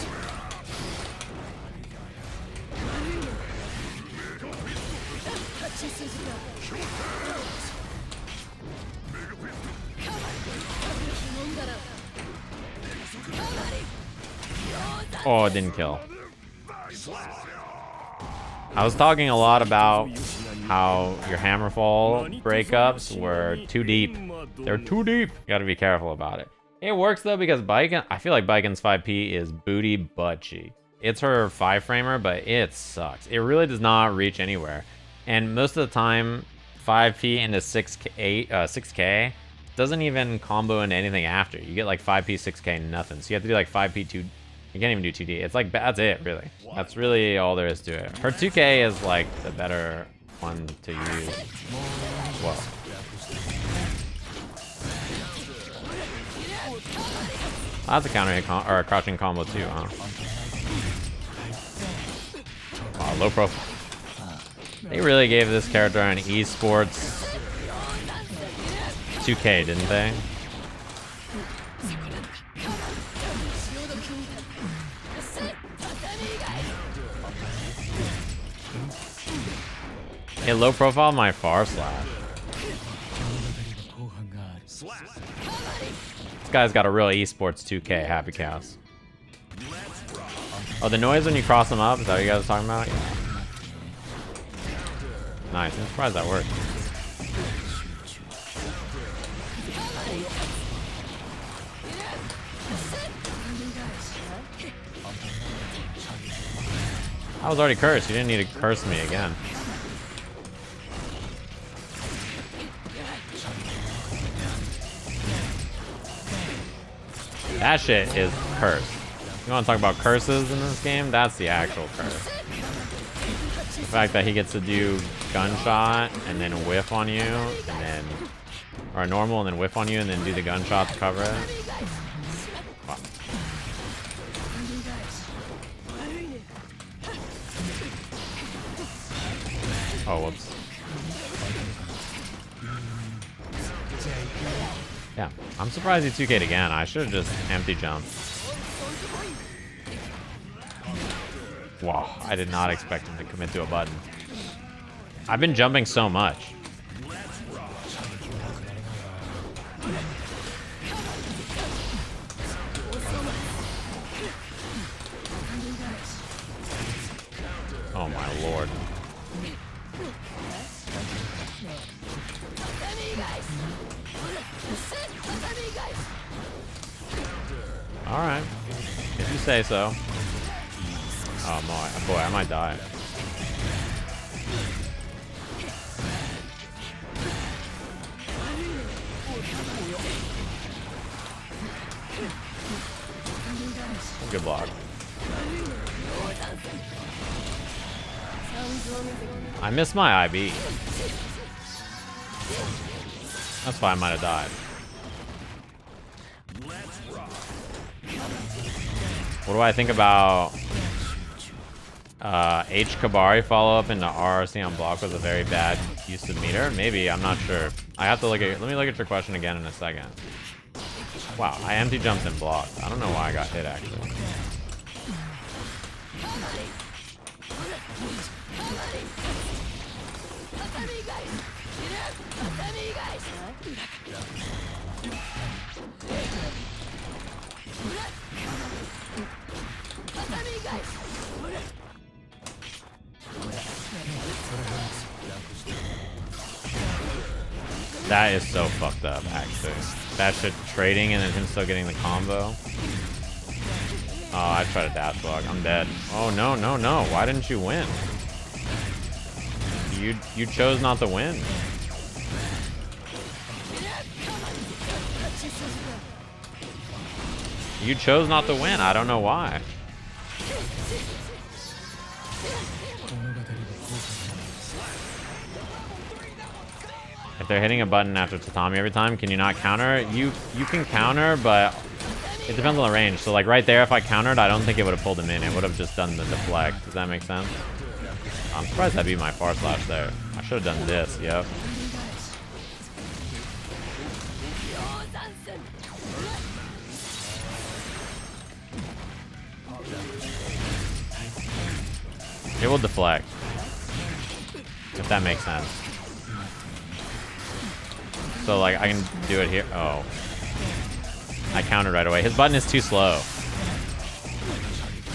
Oh, it didn't kill. I was talking a lot about how your Hammerfall breakups were too deep. They're too deep. You gotta be careful about it. It works though because Baiken, I feel like Baiken's 5P is booty butt cheek. It's her 5-framer, but it sucks. It really does not reach anywhere. And most of the time, 5P into 6K doesn't even combo into anything after. You get like 5P, 6K, nothing. So you have to do like 5P, 2. You can't even do 2D. It's like, that's it, really. That's really all there is to it. Her 2K is like the better one to use. Whoa. That's a counter hit or a crouching combo too, huh? Wow, low profile. They really gave this character an esports 2K, didn't they? Hey, low profile my far slash. This guy's got a real esports 2K, happy cows. Oh, the noise when you cross them up, is that what you guys are talking about? Yeah. Nice, I'm surprised that worked. I was already cursed, you didn't need to curse me again. That shit is cursed. You want to talk about curses in this game? That's the actual curse. The fact that he gets to do gunshot and then whiff on you, and then, or a normal and then whiff on you and then do the gunshot to cover it. Wow. Oh, whoops. Yeah, I'm surprised he 2K'd again. I should have just empty jumped. Wow, I did not expect him to commit to a button. I've been jumping so much. Oh my lord. Alright, if you say so. Oh boy, I might die. Good block. I missed my IB. That's why I might have died. What do I think about H Kabari follow-up into RRC on block was a very bad use of meter? Maybe, I'm not sure. I have to look at, let me look at your question again in a second. Wow, I empty jumped and blocked. I don't know why I got hit actually. That is so fucked up, actually. That shit trading and then him still getting the combo. Oh, I tried to dash block. I'm dead. Oh, no, no, no. Why didn't you win? You chose not to win. You chose not to win. I don't know why. If they're hitting a button after Tatami every time, can you not counter? You can counter, but it depends on the range. So like right there, if I countered, I don't think it would have pulled him in. It would have just done the deflect. Does that make sense? I'm surprised that beat my far slash there. I should have done this, yep. It will deflect. If that makes sense. So like I can do it here. Oh. I countered right away. His button is too slow.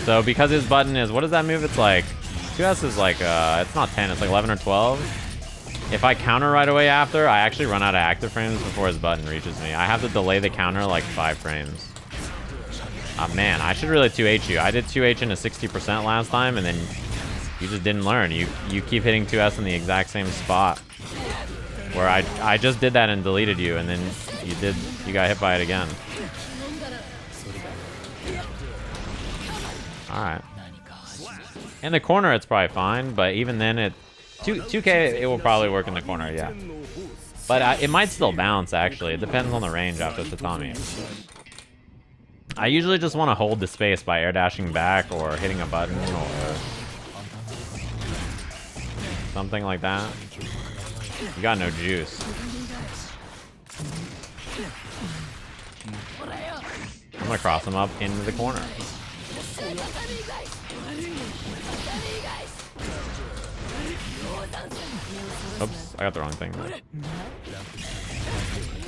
So because his button is, what does that move? It's like 2S is like, it's not 10, it's like 11 or 12. If I counter right away after, I actually run out of active frames before his button reaches me. I have to delay the counter like 5 frames. Man, I should really 2H you. I did 2H into 60% last time, and then you just didn't learn. You keep hitting 2S in the exact same spot. Where I just did that and deleted you, and then you got hit by it again. Alright. In the corner, it's probably fine, but even then, 2K, it will probably work in the corner, yeah. But it might still bounce, actually. It depends on the range after Tatami. I usually just want to hold the space by air dashing back or hitting a button or something like that. You got no juice. I'm gonna cross him up into the corner. Oops, I got the wrong thing.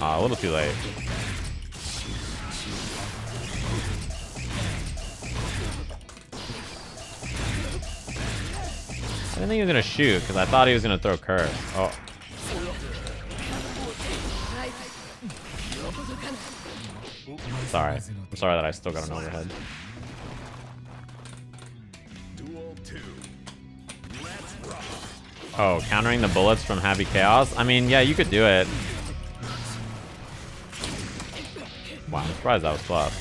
A little too late. I didn't think he was gonna shoot because I thought he was gonna throw curve. Oh. Sorry. I'm sorry that I still got an overhead. Oh, countering the bullets from Happy Chaos? I mean, yeah, you could do it. Wow, I'm surprised that was plus.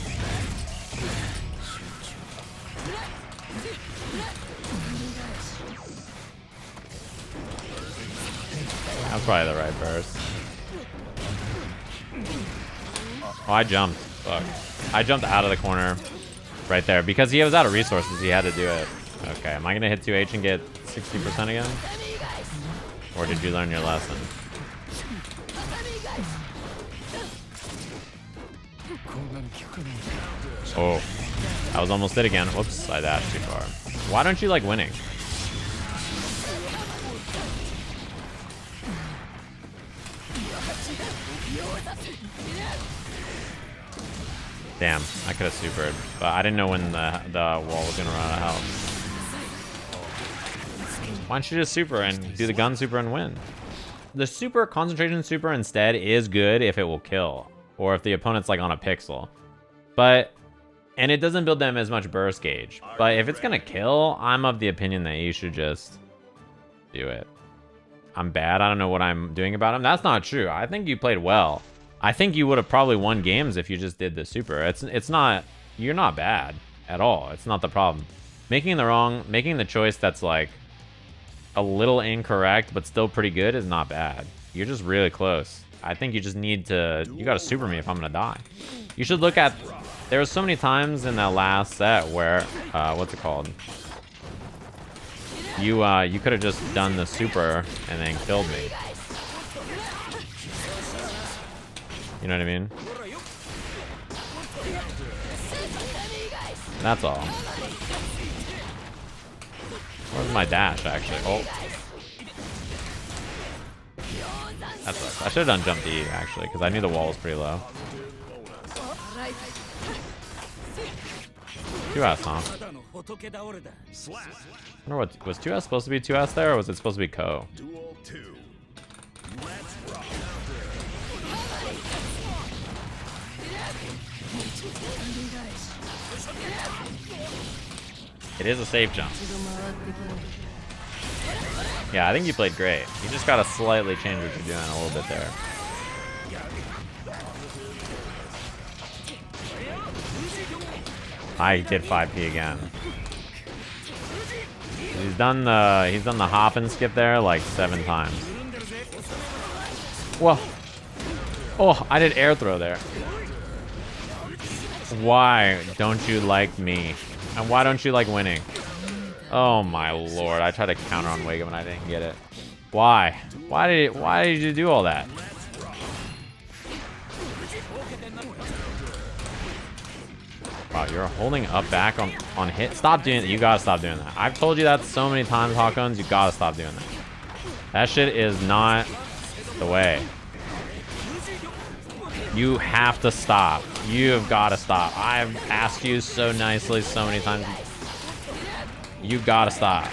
That's probably the right burst. Oh, I jumped. Fuck. I jumped out of the corner right there because he was out of resources. He had to do it. Okay, am I gonna hit 2H and get 60% again? Or did you learn your lesson? Oh, I was almost it again. Whoops, I dashed too far. Why don't you like winning? Damn, I could have supered, but I didn't know when the wall was gonna run out of health. Why don't you just super and do the gun super and win? The super concentration super instead is good if it will kill, or if the opponent's like on a pixel. And it doesn't build them as much burst gauge. But if it's gonna kill, I'm of the opinion that you should just do it. I'm bad. I don't know what I'm doing about him. That's not true. I think you played well. I think you would have probably won games if you just did the super. It's not, you're not bad at all. It's not the problem. Making the choice that's like a little incorrect but still pretty good is not bad. You're just really close. I think you just need to, you gotta super me if I'm gonna die. You should look at, there were so many times in that last set where, what's it called? You could have just done the super and then killed me. You know what I mean? That's all. Where's my dash, actually? Oh. That sucks. I should have done jump D, actually, because I knew the wall was pretty low. 2S, huh? I wonder what, was 2S supposed to be 2S there, or was it supposed to be Ko? It is a safe jump. Yeah, I think you played great. You just gotta slightly change what you're doing a little bit there. I did 5P again. He's done the hop and skip there like 7 times. Whoa. Oh, I did air throw there. Why don't you like me? And why don't you like winning? Oh my lord, I tried to counter on Wigum and I didn't get it. Why? Why did you do all that? Wow, you're holding up back on hit. Stop doing that. You gotta stop doing that. I've told you that so many times, HawkOwns. You gotta stop doing that. That shit is not the way. You have to stop. You have gotta stop. I've asked you so nicely so many times. You gotta stop.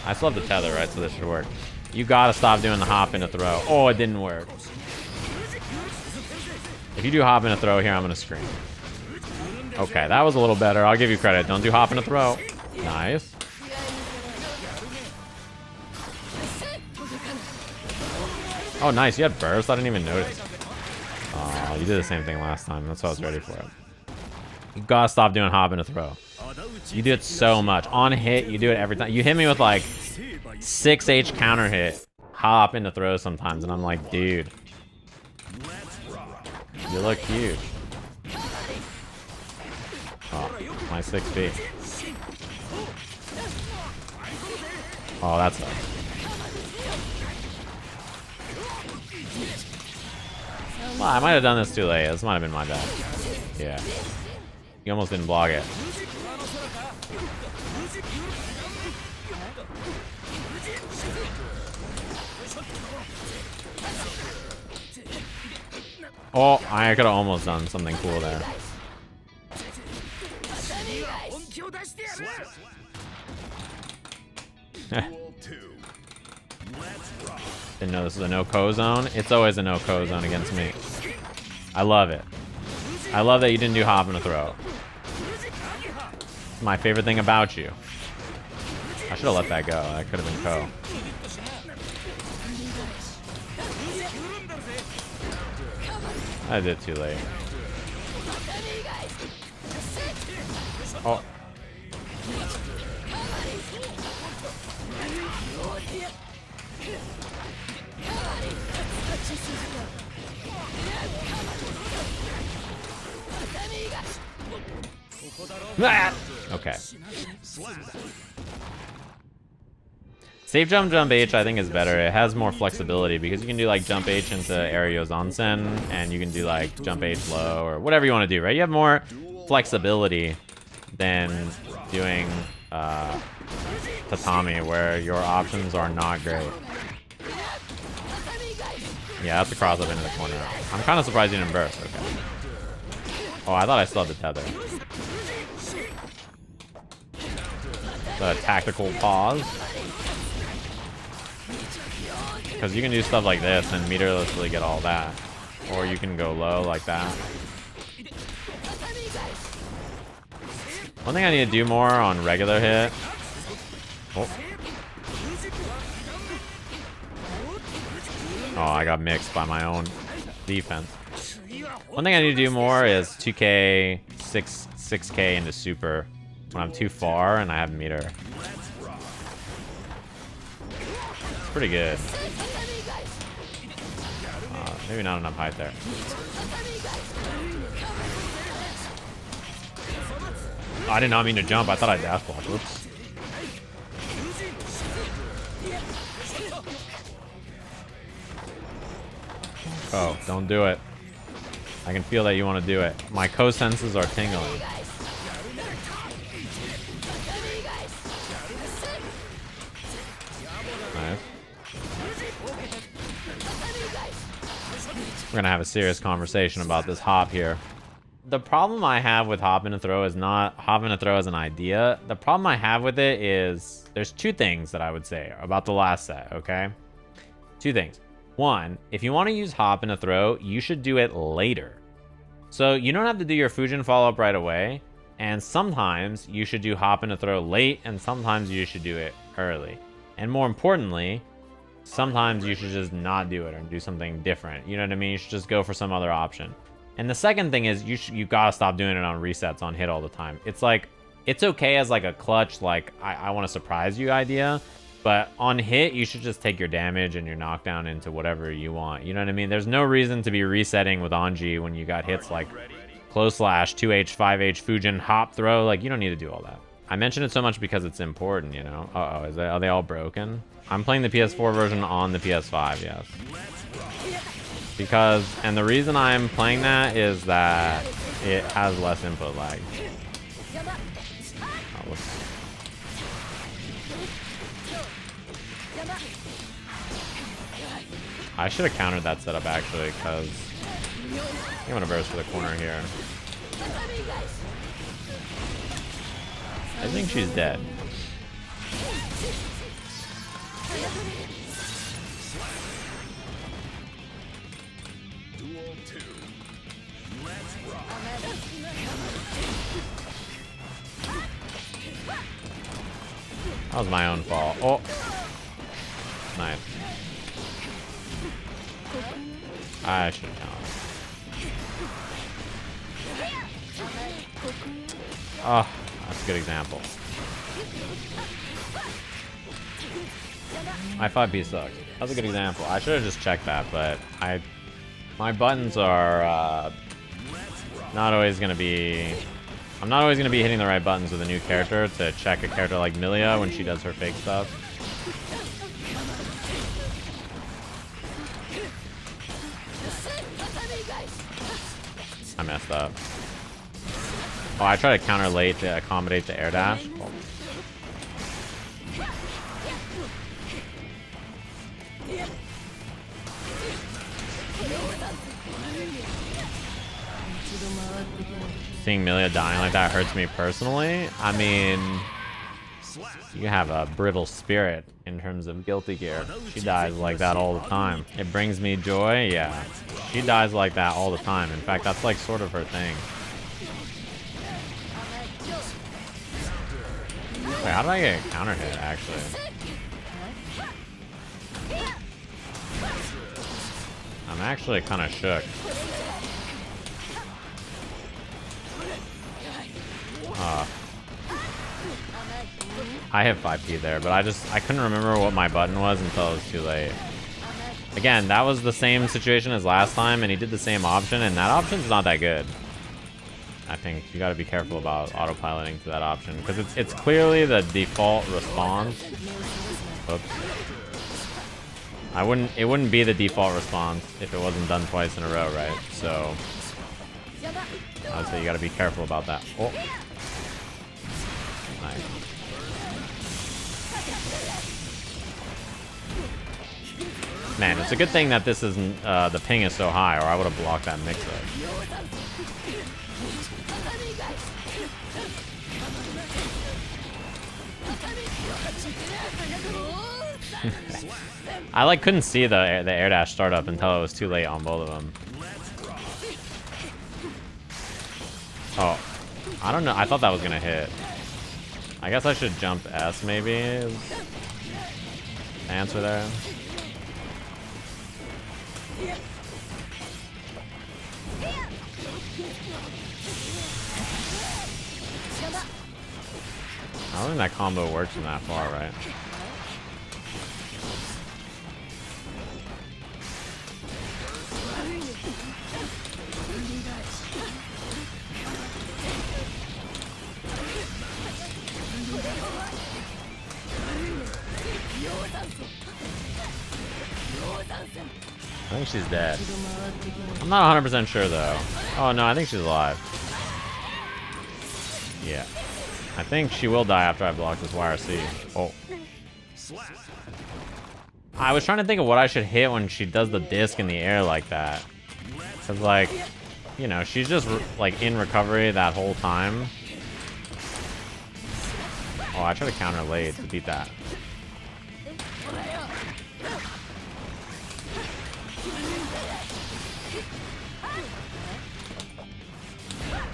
I still have the tether, right? So this should work. You gotta stop doing the hop into throw. Oh, it didn't work. If you do hop into throw here, I'm gonna scream. Okay, that was a little better. I'll give you credit. Don't do hop into throw. Nice. Oh, nice. You had burst? I didn't even notice. Oh, you did the same thing last time. That's why I was ready for it. You gotta stop doing hop into throw. You do it so much. On hit, you do it every time. You hit me with like 6H counter hit. Hop into throw sometimes, and I'm like, dude. You look huge. Oh, my 6B. Oh, that's up. Well, I might have done this too late. This might have been my bad. Yeah. You almost didn't block it. Oh, I could have almost done something cool there. Didn't know this was a no-co zone. It's always a no-co zone against me. I love it. I love that you didn't do hop and a throw. It's my favorite thing about you. I should have let that go. That could have been co. I did too late. Oh. Okay. Safe jump H I think is better. It has more flexibility because you can do like jump H into Aerios Onsen and you can do like jump H low or whatever you want to do, right? You have more flexibility than doing Tatami where your options are not great. Yeah, that's a cross up into the corner. I'm kind of surprised you didn't burst. Okay. Oh, I thought I still had the tether. The tactical pause. Because you can do stuff like this and meterlessly get all that. Or you can go low like that. One thing I need to do more on regular hit. Oh, I got mixed by my own defense. One thing I need to do more is 2K, 6K into super when I'm too far and I have meter. It's pretty good. Maybe not enough height there. Oh, I did not mean to jump. I thought I dash blocked. Whoops. Oh, don't do it. I can feel that you want to do it. My co-senses are tingling. Nice. We're gonna have a serious conversation about this hop here. The problem I have with hop and a throw is not hop and a throw as an idea. The problem I have with it is there's two things that I would say about the last set, okay? Two things. One, if you want to use hop and a throw, you should do it later. So you don't have to do your Fujin follow-up right away. And sometimes you should do hop and a throw late, and sometimes you should do it early. And more importantly, sometimes you should just not do it or do something different. You know what I mean? You should just go for some other option. And the second thing is you gotta stop doing it on resets on hit all the time. It's like, it's okay as like a clutch, like I want to surprise you idea. But on hit, you should just take your damage and your knockdown into whatever you want. You know what I mean? There's no reason to be resetting with Anji when you got hits like close slash, 2H, 5H, Fujin, hop, throw. Like, you don't need to do all that. I mention it so much because it's important, you know? Uh-oh, are they all broken? I'm playing the PS4 version on the PS5, yes. Because, and the reason I'm playing that is that it has less input lag. Oh, I should have countered that setup actually, because I'm gonna burst for the corner here. I think she's dead. That was my own fault. Oh, nice. I should have counted. Oh, that's a good example. My 5P sucks. That's a good example. I should have just checked that, but my buttons are not always gonna be. I'm not always gonna be hitting the right buttons with a new character to check a character like Millia when she does her fake stuff. I messed up. Oh, I tried to counter late to accommodate the air dash. Oh. Seeing Millia dying like that hurts me personally. I mean, you have a brittle spirit in terms of Guilty Gear. She dies like that all the time. It brings me joy, yeah. She dies like that all the time. In fact, that's like sort of her thing. Wait, how did I get a counter hit, actually? I'm actually kind of shook. I hit 5P there, but I couldn't remember what my button was until it was too late. Again, that was the same situation as last time, and he did the same option, and that option's not that good. I think you gotta be careful about autopiloting to that option, because it's clearly the default response. Oops. It wouldn't be the default response if it wasn't done twice in a row, right? So I would say you gotta be careful about that. Oh. Nice. Man, it's a good thing that this isn't, the ping is so high, or I would have blocked that mix-up. I like couldn't see the air dash start up until it was too late on both of them. Oh, I don't know. I thought that was gonna hit. I guess I should jump S maybe. Is the answer there. I don't think that combo works from that far, right? I think she's dead. I'm not 100% sure though. Oh no, I think she's alive. Yeah. I think she will die after I block this YRC. Oh. I was trying to think of what I should hit when she does the disc in the air like that. Cause like, you know, she's just like in recovery that whole time. Oh, I tried to counter late to beat that.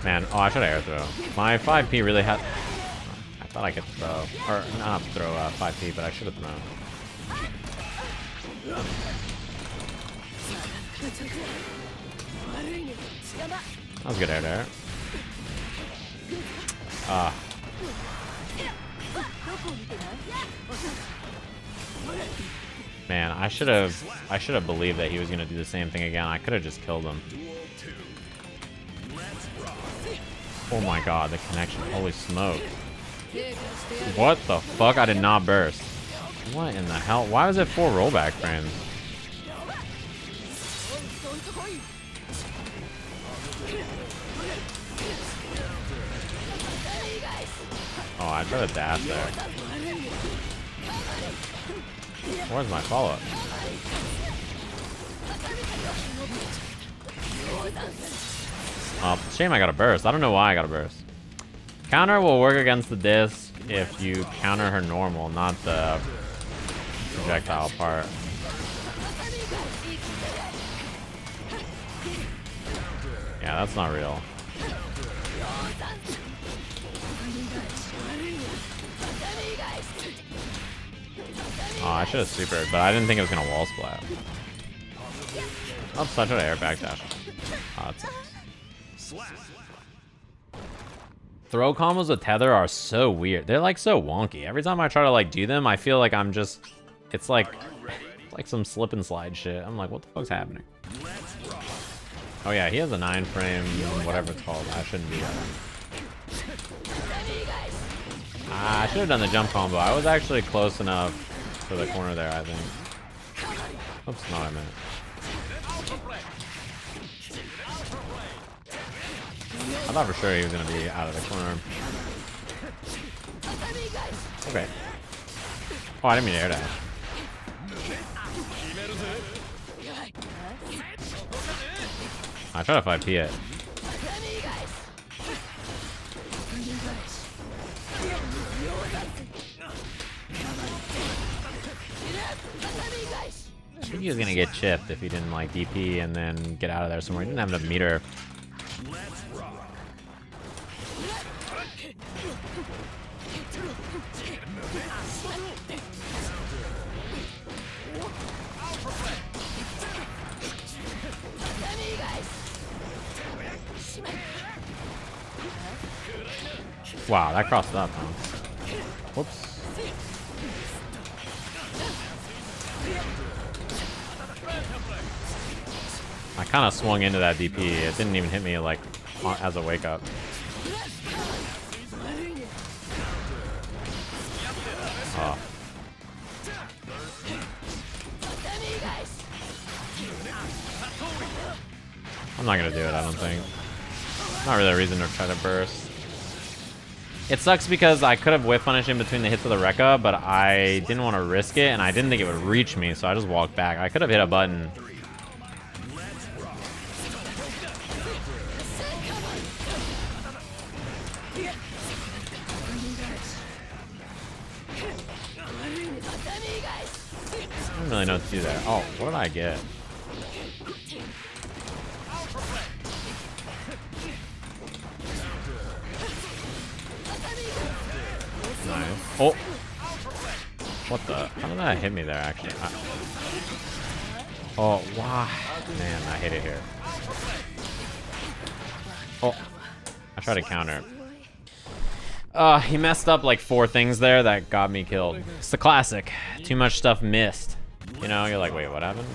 Man, oh, I should have air throw. My 5P really had. I thought I could throw. Or not throw 5P, but I should have thrown. That was good air there. Man, I should have believed that he was gonna do the same thing again. I could have just killed him. Oh my god, the connection. Holy smoke. What the fuck? I did not burst. What in the hell? Why was it 4 rollback frames? Oh, I tried to dash there. Where's my follow-up? Oh, shame I got a burst. I don't know why I got a burst. Counter will work against the disc if you counter her normal, not the projectile part. Yeah, that's not real. Oh, I should have supered, but I didn't think it was gonna wall splat. Oh, so I tried to air backdash. Oh, that sucks. Throw combos with tether are so weird. They're like so wonky. Every time I try to like do them, I feel like I'm just, it's like some slip and slide shit. I'm like, what the fuck's happening? Oh yeah, he has a 9 frame, whatever it's called. I shouldn't do that. I should have done the jump combo. I was actually close enough for the corner there, I think. Oops, not what I meant. I thought for sure he was gonna be out of the corner. Okay. Oh, I didn't mean to air dash. I try to 5P it. I think he was gonna get chipped if he didn't like DP and then get out of there somewhere. He didn't have enough meter. Wow, that crossed up, huh? Whoops. I kind of swung into that DP. It didn't even hit me like as a wake up. Oh. I'm not gonna do it, I don't think. Not really a reason to try to burst. It sucks because I could have whiff punished in between the hits of the Rekka, but I didn't want to risk it, and I didn't think it would reach me, so I just walked back. I could have hit a button. I don't really know what to do there. Oh, what did I get? Nice. Oh! What the? How did that hit me there, actually? Oh, wow. Man, I hit it here. Oh. I tried to counter. He messed up like 4 things there that got me killed. It's the classic. Too much stuff missed. You know, you're like, wait, what happened?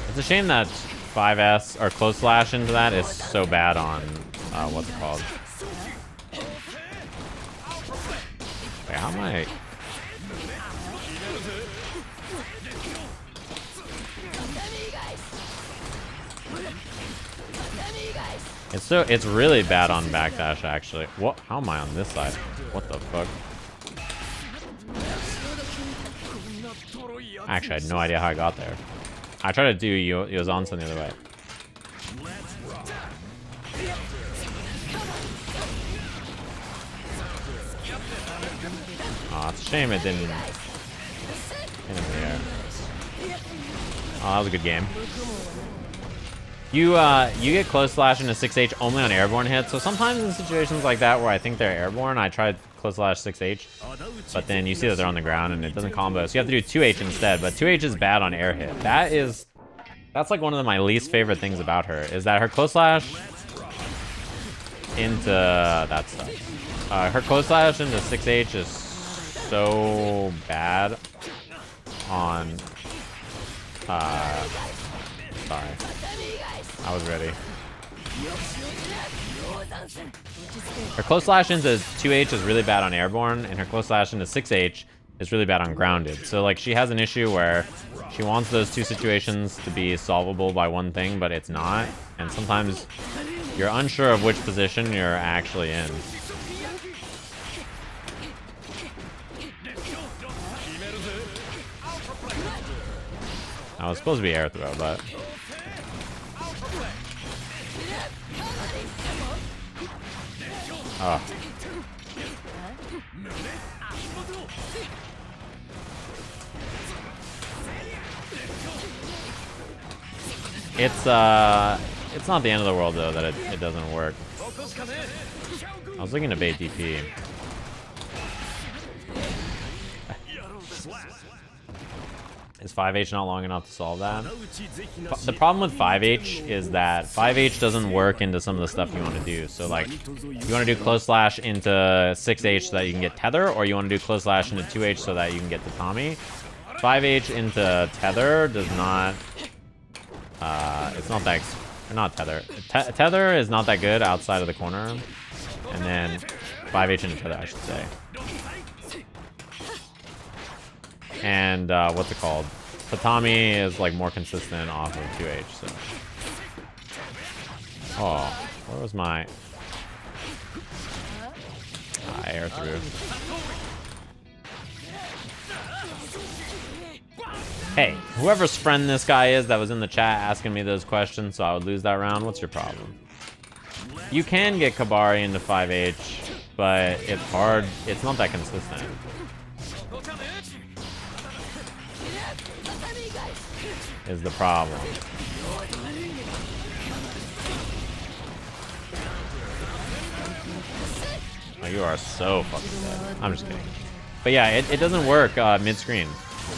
It's a shame that 5S or close slash into that is so bad on what's it called? Wait, how am I? It's really bad on backdash actually. What? How am I on this side? What the fuck? Actually, I had no idea how I got there. I tried to do Yozanson the other way. Oh, it's a shame it didn't hit him in the air. Oh, that was a good game. You get close slash into 6H only on airborne hits, so sometimes in situations like that where I think they're airborne, I tried close slash 6H, but then you see that they're on the ground and it doesn't combo, so you have to do 2H instead, but 2H is bad on air hit. That's like one of my least favorite things about her, is that her close slash into that stuff. Her close slash into 6H is so bad on, sorry. I was ready. Her close slash into 2H is really bad on airborne, and her close slash into 6H is really bad on grounded. So like she has an issue where she wants those 2 situations to be solvable by one thing, but it's not. And sometimes you're unsure of which position you're actually in. I was supposed to be air throw, but oh. It's not the end of the world though that it doesn't work. I was looking to bait DP. Is 5H not long enough to solve that? The problem with 5H is that 5H doesn't work into some of the stuff you want to do. So like, you want to do close slash into 6H so that you can get tether, or you want to do close slash into 2H so that you can get Tatami. 5H into tether does not. It's not that. Not tether. Tether is not that good outside of the corner, and then 5H into tether, I should say. And what's it called? Tatami is like more consistent off of 2H. So. Oh, where was my air through? Hey, whoever's friend this guy is that was in the chat asking me those questions so I would lose that round, what's your problem? You can get Kabari into 5H, but it's hard. It's not that consistent. Is the problem. Oh, you are so fucking dead. I'm just kidding. But yeah, it doesn't work mid-screen.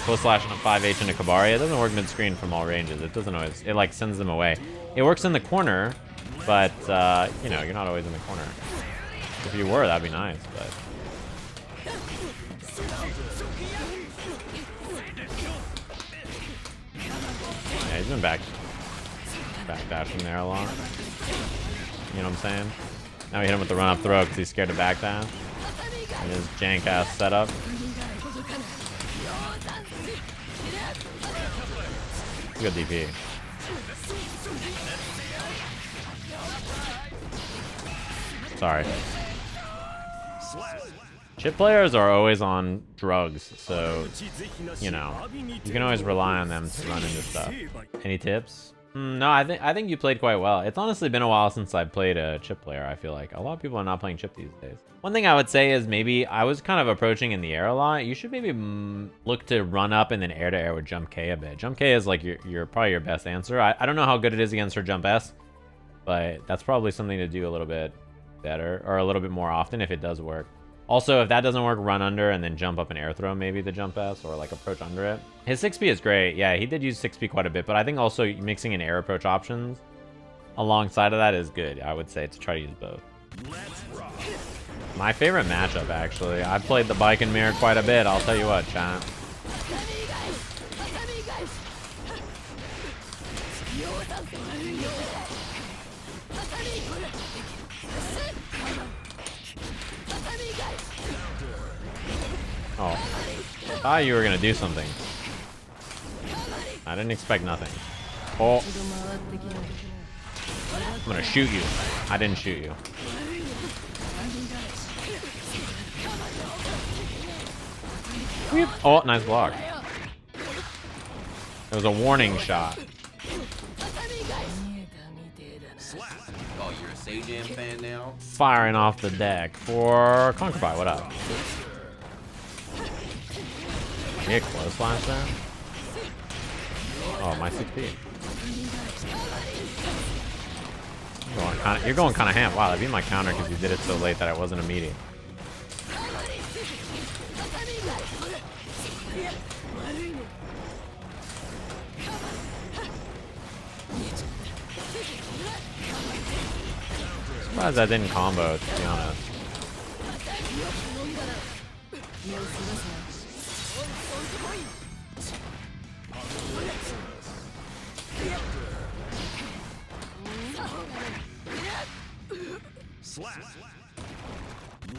Close slash into 5H into Kabari. It doesn't work mid-screen from all ranges. It doesn't always. It like sends them away. It works in the corner, but you know, you're not always in the corner. If you were, that'd be nice, but. Yeah, he's been back dashing there a lot. You know what I'm saying? Now we hit him with the run up throw because he's scared to back dash. And his jank ass setup. Good DP. Sorry. Chipp players are always on drugs, so, you know, you can always rely on them to run into stuff. Any tips? No, I think you played quite well. It's honestly been a while since I played a Chipp player, I feel like. A lot of people are not playing Chipp these days. One thing I would say is maybe I was kind of approaching in the air a lot. You should maybe look to run up and then air to air with Jump K a bit. Jump K is like your probably your best answer. I don't know how good it is against her Jump S, but that's probably something to do a little bit better or a little bit more often if it does work. Also, if that doesn't work, run under and then jump up and air throw maybe the Jump S or like approach under it. His 6P is great. Yeah, he did use 6P quite a bit, but I think also mixing in air approach options alongside of that is good, I would say, to try to use both. My favorite matchup, actually. I've played the Baiken mirror quite a bit, I'll tell you what, chat. Oh, I thought you were gonna do something. I didn't expect nothing. Oh, I'm gonna shoot you. I didn't shoot you. Oh, nice block. It was a warning shot. Oh, you're a Sajam fan now? Firing off the deck for Concubine. What up? You hit close slash there? Oh, my 6P. You're going kind of ham. Wow, that beat my counter because you did it so late that I wasn't immediate. Surprised I didn't combo, to be honest.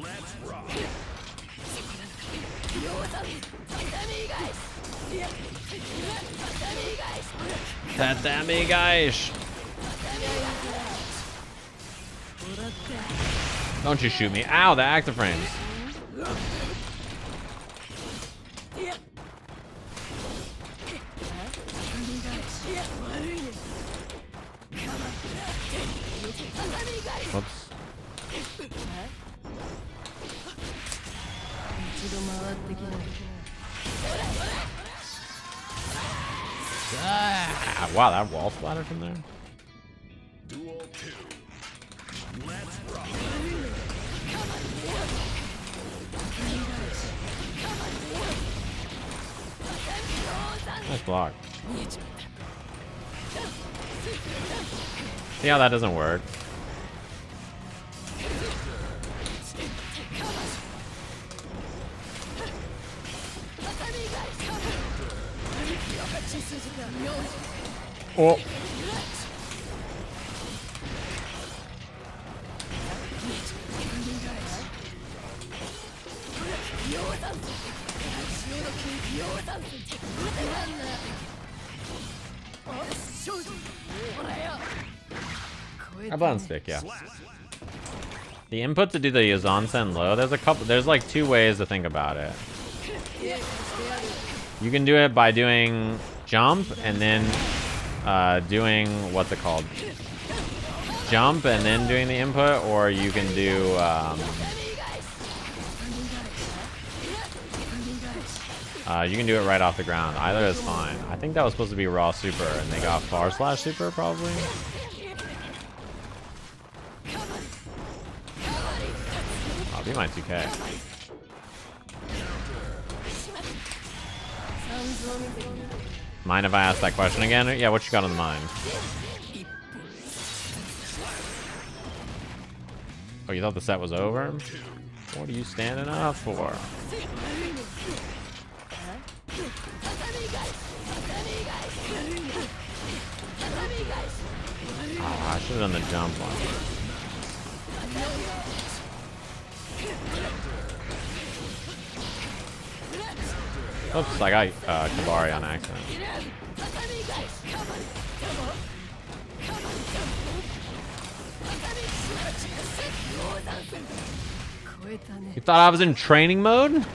Let's rock. Tatami, guys. Don't you shoot me. Ow, the active frames. Ah, wow, that wall splattered from there. Duel 2. Let's rock. Nice block. See how that doesn't work? Oh. A button stick, yeah. The input to do the Zangan low, there's like two ways to think about it. You can do it by doing jump and then doing, what's it called? Jump and then doing the input, or you can do you can do it right off the ground. Either is fine. I think that was supposed to be raw super and they got / super probably. I'll be my 2K. Mind if I ask that question again? Yeah, what you got on the mind? Oh, you thought the set was over? What are you standing up for? Oh, I should have done the jump one. Oops, I got Kabari on accident. You thought I was in training mode?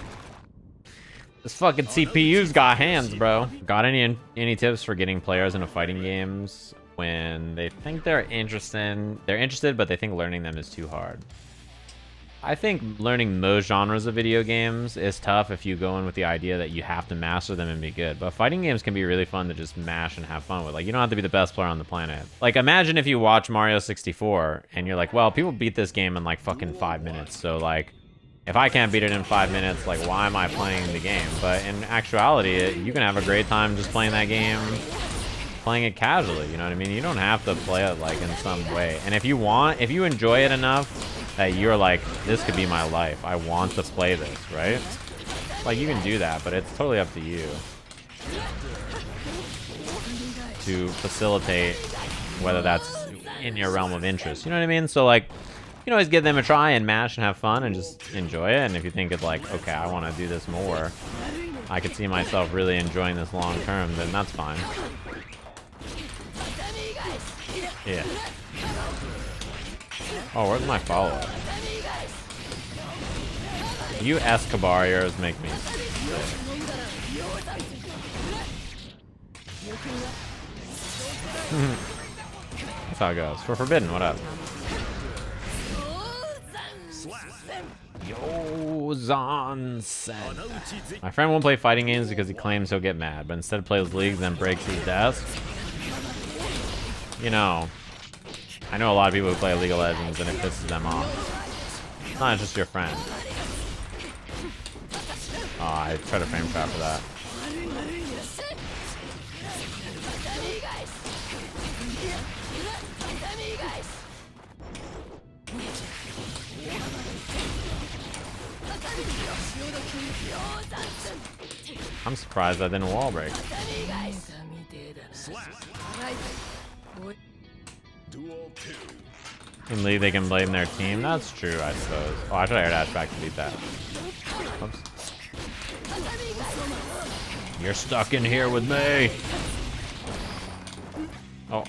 This fucking CPU's got hands, bro. Got any tips for getting players into fighting games when they think they're interested, but they think learning them is too hard? I think learning most genres of video games is tough if you go in with the idea that you have to master them and be good. But fighting games can be really fun to just mash and have fun with. Like, you don't have to be the best player on the planet. Like, imagine if you watch Mario 64 and you're like, well, people beat this game in like fucking 5 minutes. So like, if I can't beat it in 5 minutes, like, why am I playing the game? But in actuality, you can have a great time just playing that game, playing it casually, you know what I mean? You don't have to play it like in some way. And if you enjoy it enough that you're like, this could be my life, I want to play this, right? Like, you can do that, but it's totally up to you to facilitate whether that's in your realm of interest, you know what I mean? So like, you can always give them a try and mash and have fun and just enjoy it. And if you think it's like, okay, I want to do this more, I could see myself really enjoying this long term, then that's fine. Yeah. Oh, where's my follow-up? You Escobariers make me sick. That's how it goes. For Forbidden, what up? Yo, Zangan. My friend won't play fighting games because he claims he'll get mad, but instead plays leagues and breaks his desk. You know, I know a lot of people who play League of Legends and it pisses them off. It's not just your friend. Oh, I tried to frame trap for that. I'm surprised I didn't wall break. In League, they can blame their team. That's true, I suppose. Oh, I should air dash back to beat that. Oops. You're stuck in here with me. Oh.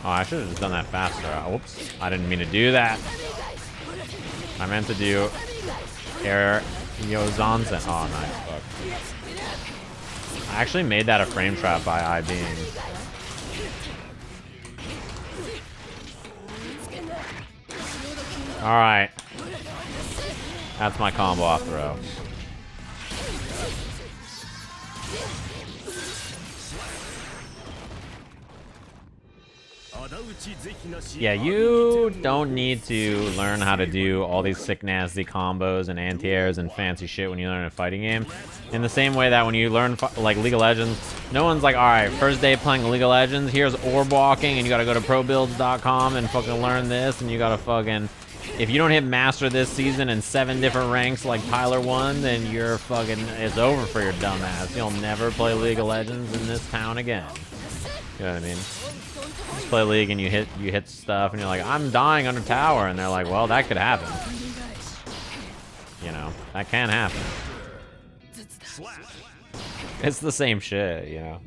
Oh, I should have just done that faster. Oops. I didn't mean to do that. I meant to do air Yozansen. Oh, nice. Fuck. I actually made that a frame trap by IBing. Alright. That's my combo off throw. Yeah, you don't need to learn how to do all these sick, nasty combos and anti-airs and fancy shit when you learn a fighting game. In the same way that when you learn, like, League of Legends, no one's like, alright, first day playing League of Legends, here's orb walking, and you gotta go to probuilds.com and fucking learn this, and you gotta fucking... If you don't hit Master this season in 7 different ranks like Tyler 1, then you're fucking... It's over for your dumb ass. You'll never play League of Legends in this town again. You know what I mean? Just play League and you hit stuff and you're like, I'm dying under tower, and they're like, well, that could happen. You know, that can happen. It's the same shit, you know.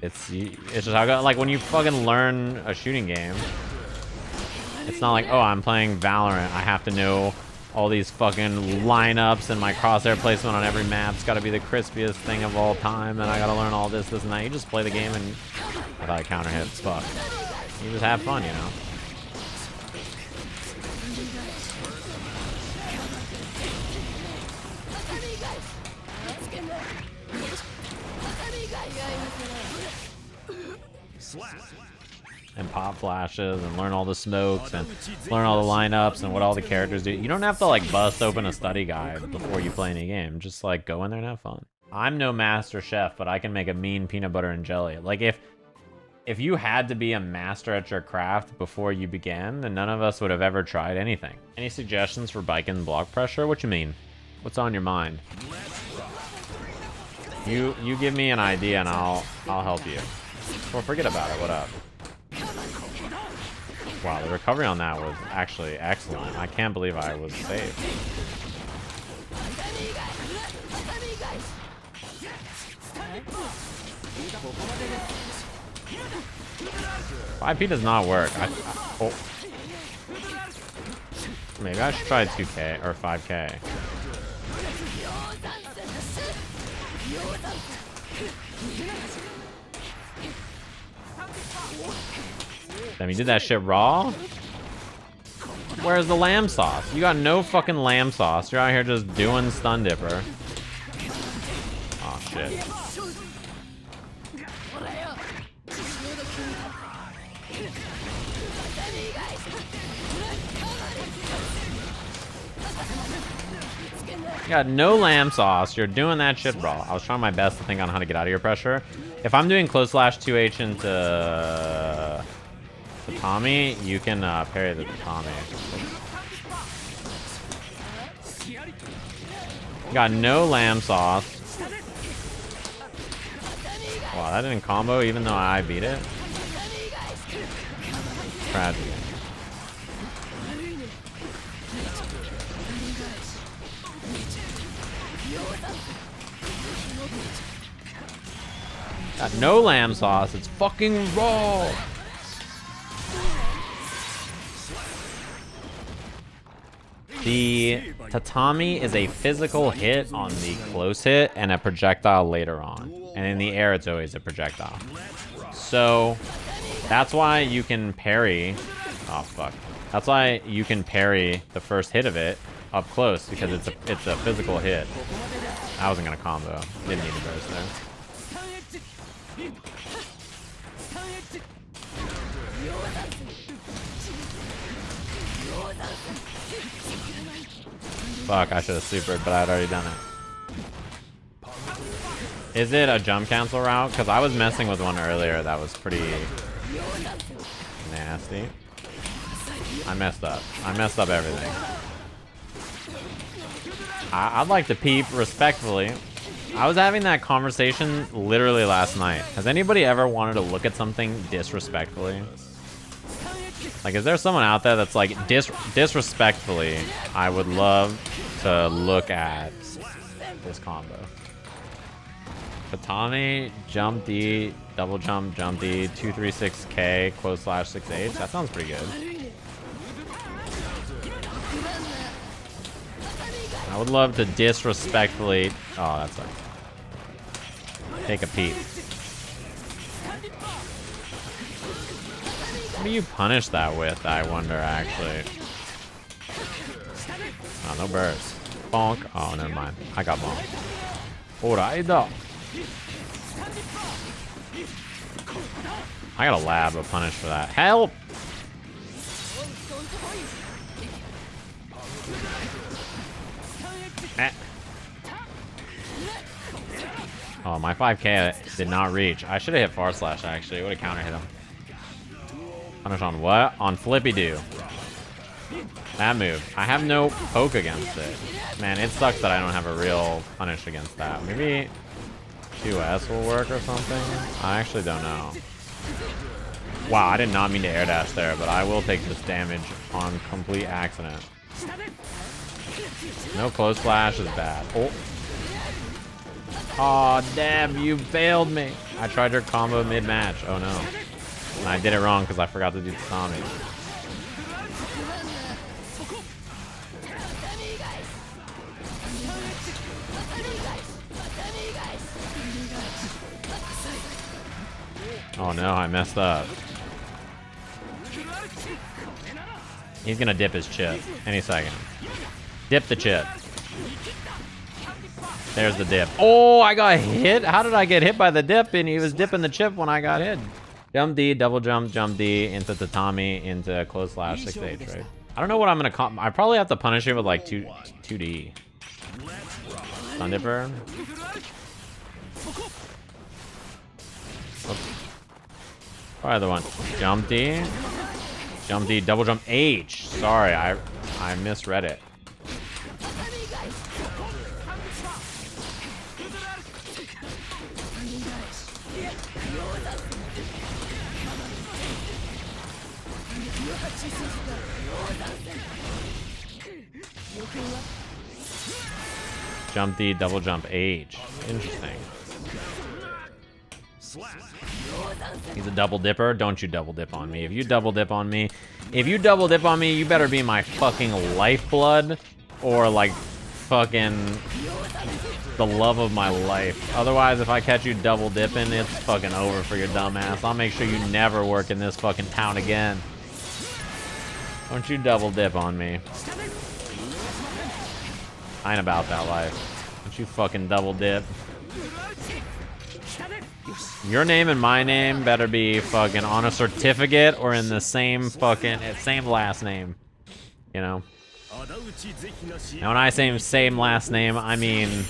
It's just how, like, when you fucking learn a shooting game, it's not like, oh, I'm playing Valorant, I have to know all these fucking lineups and my crosshair placement on every map's got to be the crispiest thing of all time, and I gotta learn all this and that. You just play the game and without counter hits, fuck. You just have fun, you know. And pop flashes and learn all the smokes and learn all the lineups and what all the characters do. You don't have to like bust open a study guide before you play any game. Just like go in there and have fun. I'm no master chef, but I can make a mean peanut butter and jelly. Like if you had to be a master at your craft before you began, then none of us would have ever tried anything. Any suggestions for Baiken block pressure? What you mean? What's on your mind? You give me an idea and I'll help you. Well, forget about it. What up? Wow, the recovery on that was actually excellent. I can't believe I was safe. 5P does not work. Oh. Maybe I should try 2K or 5K. Damn, you did that shit raw? Where's the lamb sauce? You got no fucking lamb sauce. You're out here just doing stun dipper. Oh shit. You got no lamb sauce. You're doing that shit raw. I was trying my best to think on how to get out of your pressure. If I'm doing close slash 2H into Tatami, you can parry the Tatami. You got no lamb sauce. Wow, that didn't combo even though I beat it. Tragedy. Got no lamb sauce. It's fucking raw. The Tatami is a physical hit on the close hit and a projectile later on. And in the air, it's always a projectile. So that's why you can parry. Oh, fuck. That's why you can parry the first hit of it up close, because it's a physical hit. I wasn't going to combo. Didn't need to burst there. Fuck, I should have supered, but I'd already done it. Is it a jump cancel route? Because I was messing with one earlier that was pretty nasty. I messed up. I messed up everything. I'd like to peep respectfully. I was having that conversation literally last night. Has anybody ever wanted to look at something disrespectfully? Like, is there someone out there that's like, disrespectfully, I would love to look at this combo. Tatami, jump D, double jump, jump D, 236K, close slash 6H. That sounds pretty good. I would love to disrespectfully... Oh, that sucks. take a peep. What do you punish that with, I wonder, actually? Oh, no burst. Bonk. Oh, never mind. I got bonked. Alright. I got a lab of punish for that. Help! Eh. Oh, my 5k did not reach. I should have hit far slash, actually. It would have counter hit him. Punish on what? On Flippy Doo. That move. I have no poke against it. Man, it sucks that I don't have a real punish against that. Maybe 2S will work or something? I actually don't know. Wow, I did not mean to air dash there, but I will take this damage on complete accident. No close flash is bad. Oh. Aw, damn, you failed me. I tried your combo mid-match. Oh no. And I did it wrong because I forgot to do Tatami. Oh no, I messed up. He's gonna dip his chip any second. Dip the chip. There's the dip. Oh, I got hit? How did I get hit by the dip? And he was dipping the chip when I got hit. Jump D, double jump, jump D, into Tatami, into close slash 6H, right? I don't know what I'm gonna call. I probably have to punish it with like 2D. Sun Dipper. Oops. Probably the one. Jump D. Jump D, double jump H. Sorry, I misread it. Jump D, double jump H. Interesting. He's a double dipper. Don't you double dip on me. If you double dip on me, you better be my fucking lifeblood or like fucking the love of my life. Otherwise, if I catch you double dipping, it's fucking over for your dumb ass. I'll make sure you never work in this fucking town again. Don't you double dip on me. I ain't about that life. Don't you fucking double dip. Your name and my name better be fucking on a certificate or in the same fucking same last name. You know? And when I say same last name, I mean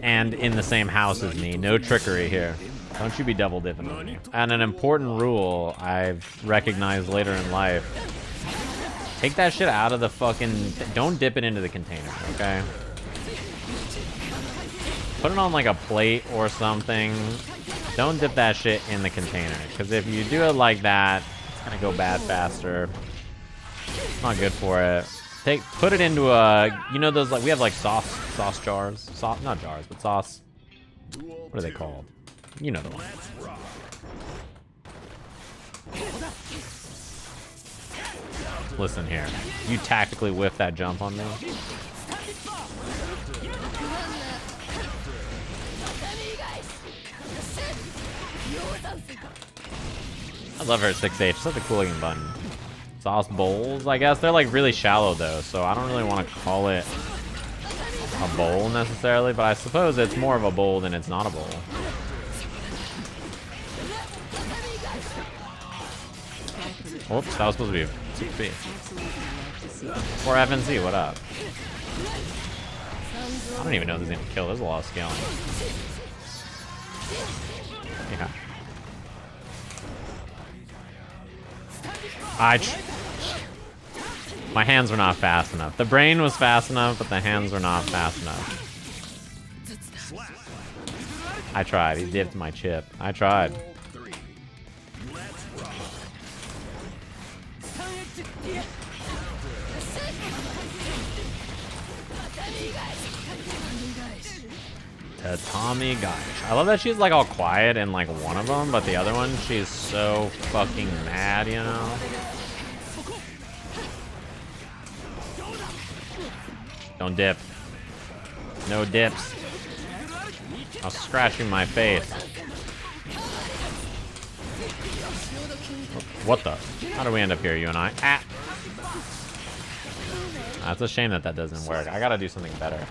and in the same house as me. No trickery here. Don't you be double dipping on me. And an important rule I've recognized later in life. Take that shit out of the fucking... Don't dip it into the container, okay? Put it on like a plate or something. Don't dip that shit in the container. Because if you do it like that, it's gonna go bad faster. It's not good for it. Put it into a... You know those like... We have like sauce jars. Not jars, but sauce... What are they called? You know the one. Listen here. You tactically whiff that jump on me. I love her 6H. Such a cool looking button. Sauce bowls, I guess. They're like really shallow though, so I don't really want to call it a bowl necessarily, but I suppose it's more of a bowl than it's not a bowl. Oops, that was supposed to be a 6B. Or FNC, what up? I don't even know if there's any kill. There's a lot of scaling. Yeah. My hands were not fast enough. The brain was fast enough, but the hands were not fast enough. I tried. He dipped my chip. I tried. Tatami, gosh. I love that she's like all quiet in like one of them, but the other one, she's so fucking mad, you know? Don't dip. No dips. I was scratching my face. What the? How do we end up here, you and I? Ah! It's a shame that that doesn't work. I gotta do something better.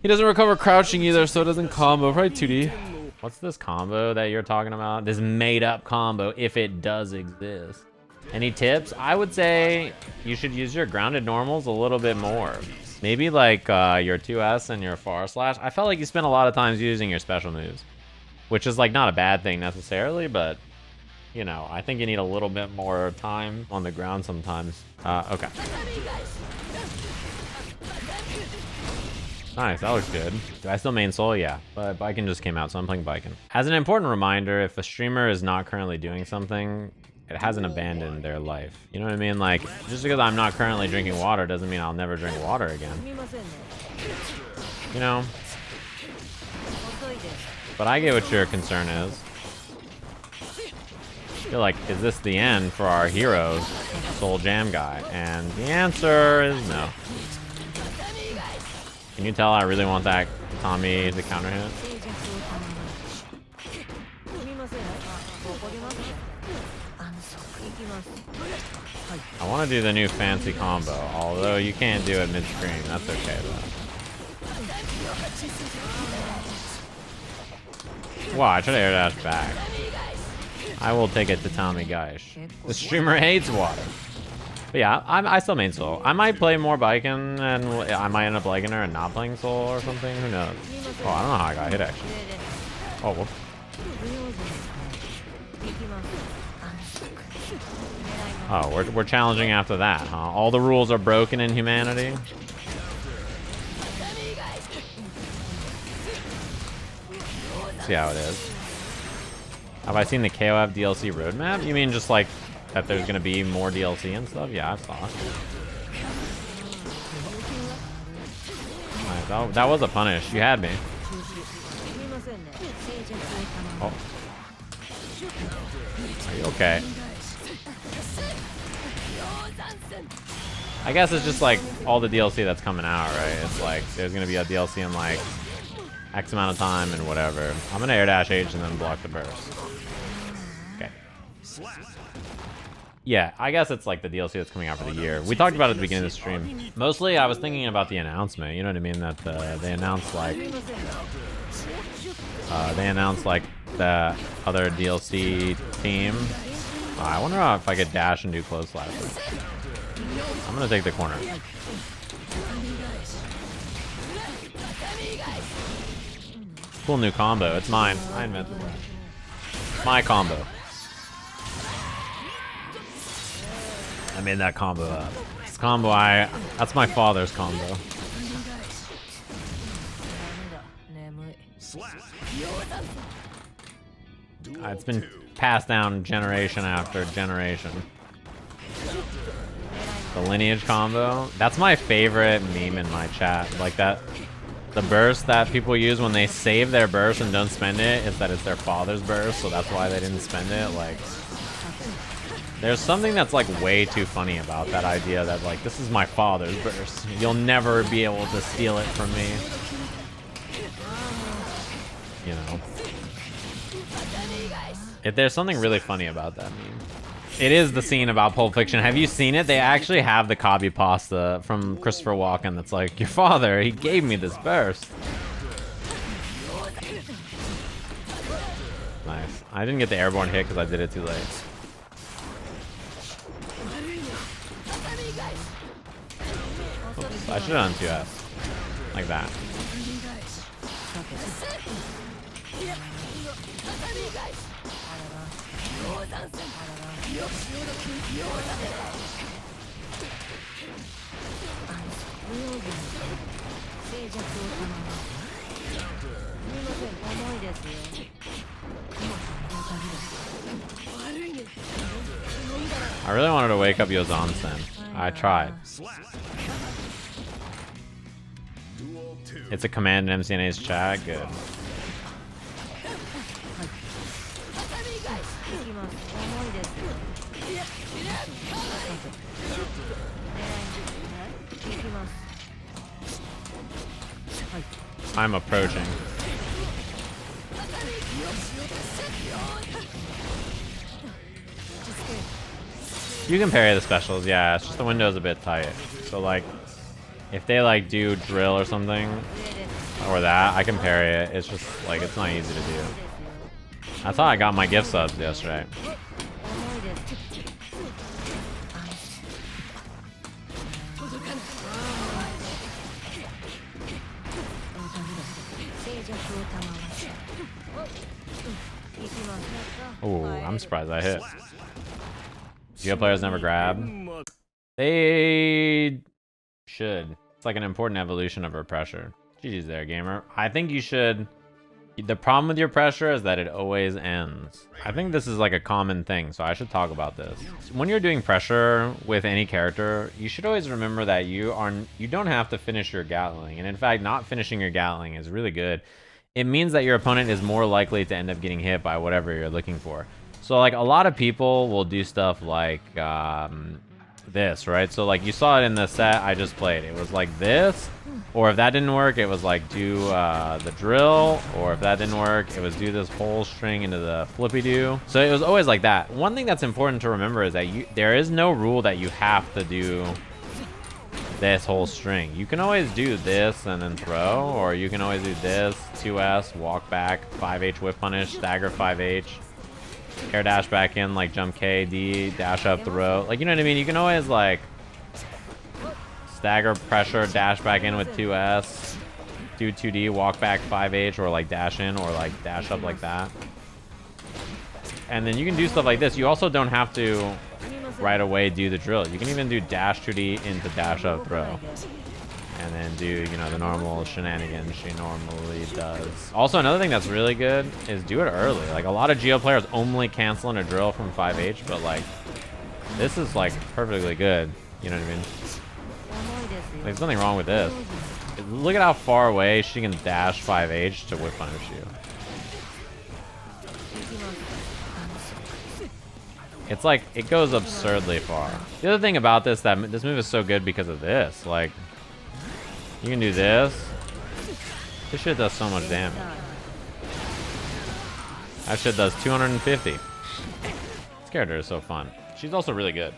He doesn't recover crouching either, so it doesn't combo. Right, 2D? What's this combo that you're talking about? This made-up combo, if it does exist. Any tips? I would say you should use your grounded normals a little bit more. Maybe like your 2S and your far slash. I felt like you spent a lot of times using your special moves, which is like not a bad thing necessarily, but you know, I think you need a little bit more time on the ground sometimes. Okay. Nice, that looks good. Do I still main Soul? Yeah, but Baiken just came out, so I'm playing Baiken. As an important reminder, if a streamer is not currently doing something, it hasn't abandoned their life. You know what I mean? Like, just because I'm not currently drinking water doesn't mean I'll never drink water again. You know? But I get what your concern is. I feel like, is this the end for our hero, Soul Jam guy? And the answer is no. Can you tell I really want that Tatami to counter hit? I want to do the new fancy combo, although you can't do it mid-screen. That's okay though. Wow, I tried to air dash back. I will take it to Tatami Gaish. The streamer hates water. But yeah, I still main Soul. I might play more Baiken and I might end up liking her and not playing Soul or something. Who knows? Oh, I don't know how I got hit actually. Oh, whoop. Oh, we're challenging after that, huh? All the rules are broken in humanity. See how it is. Have I seen the KOF DLC roadmap? You mean just like that there's gonna be more DLC and stuff? Yeah, I saw it. Nice. That was a punish. You had me. Oh. Are you okay? I guess it's just like all the DLC that's coming out, right? It's like there's gonna be a DLC in like X amount of time and whatever. I'm gonna air dash H and then block the burst. Okay. Yeah, I guess it's like the DLC that's coming out for the year. We talked about it at the beginning of the stream. Mostly, I was thinking about the announcement. You know what I mean? That they announced like the other DLC team. I wonder if I could dash and do close slasher. I'm gonna take the corner. Cool new combo. It's mine. I invented it. My combo. I made that combo up. This combo, that's my father's combo. It's been passed down generation after generation. The lineage combo. That's my favorite meme in my chat. Like that, the burst that people use when they save their burst and don't spend it is that it's their father's burst, so that's why they didn't spend it. Like, there's something that's like way too funny about that idea that like, this is my father's burst. You'll never be able to steal it from me. You know. If there's something really funny about that meme. It is the scene about Pulp Fiction. Have you seen it? They actually have the copy pasta from Christopher Walken that's like, your father, he gave me this burst. Nice. I didn't get the airborne hit because I did it too late. Oops, I should have done 2S. Like that. I really wanted to wake up Yozansen. I tried. It's a command in MCNA's chat. Good. I'm approaching. You can parry the specials, yeah. It's just the window's a bit tight. So like, if they like do drill or something, or that, I can parry it. It's just like, it's not easy to do. That's how I got my gift subs yesterday. Oh, I'm surprised I hit. Geo players never grab. They should. It's like an important evolution of our pressure. GG's there, gamer. I think you should. The problem with your pressure is that it always ends. I think this is like a common thing, so I should talk about this. When you're doing pressure with any character, you should always remember that you don't have to finish your Gatling. And in fact, not finishing your Gatling is really good. It means that your opponent is more likely to end up getting hit by whatever you're looking for. So like a lot of people will do stuff like this, right? So like you saw it in the set I just played. It was like this, or if that didn't work, it was like do the drill, or if that didn't work, it was do this whole string into the flippy do. So it was always like that. One thing that's important to remember is that there is no rule that you have to do this whole string. You can always do this and then throw, or you can always do this, 2S, walk back, 5H whip punish, stagger 5H, air dash back in, like jump K, D, dash up, throw. Like, you know what I mean? You can always like stagger, pressure, dash back in with 2S, do 2D, walk back 5H, or like dash in, or like dash up like that. And then you can do stuff like this. You also don't have to right away do the drill. You can even do dash 2D into dash up throw, and then do, you know, the normal shenanigans she normally does. Also, another thing that's really good is do it early. Like a lot of Geo players only cancel in a drill from 5H, but like this is like perfectly good. You know what I mean? Like, there's nothing wrong with this. Look at how far away she can dash 5H to whip punish you. It's like, it goes absurdly far. The other thing about this move is so good because of this. Like, you can do this. This shit does so much damage. That shit does 250. This character is so fun. She's also really good.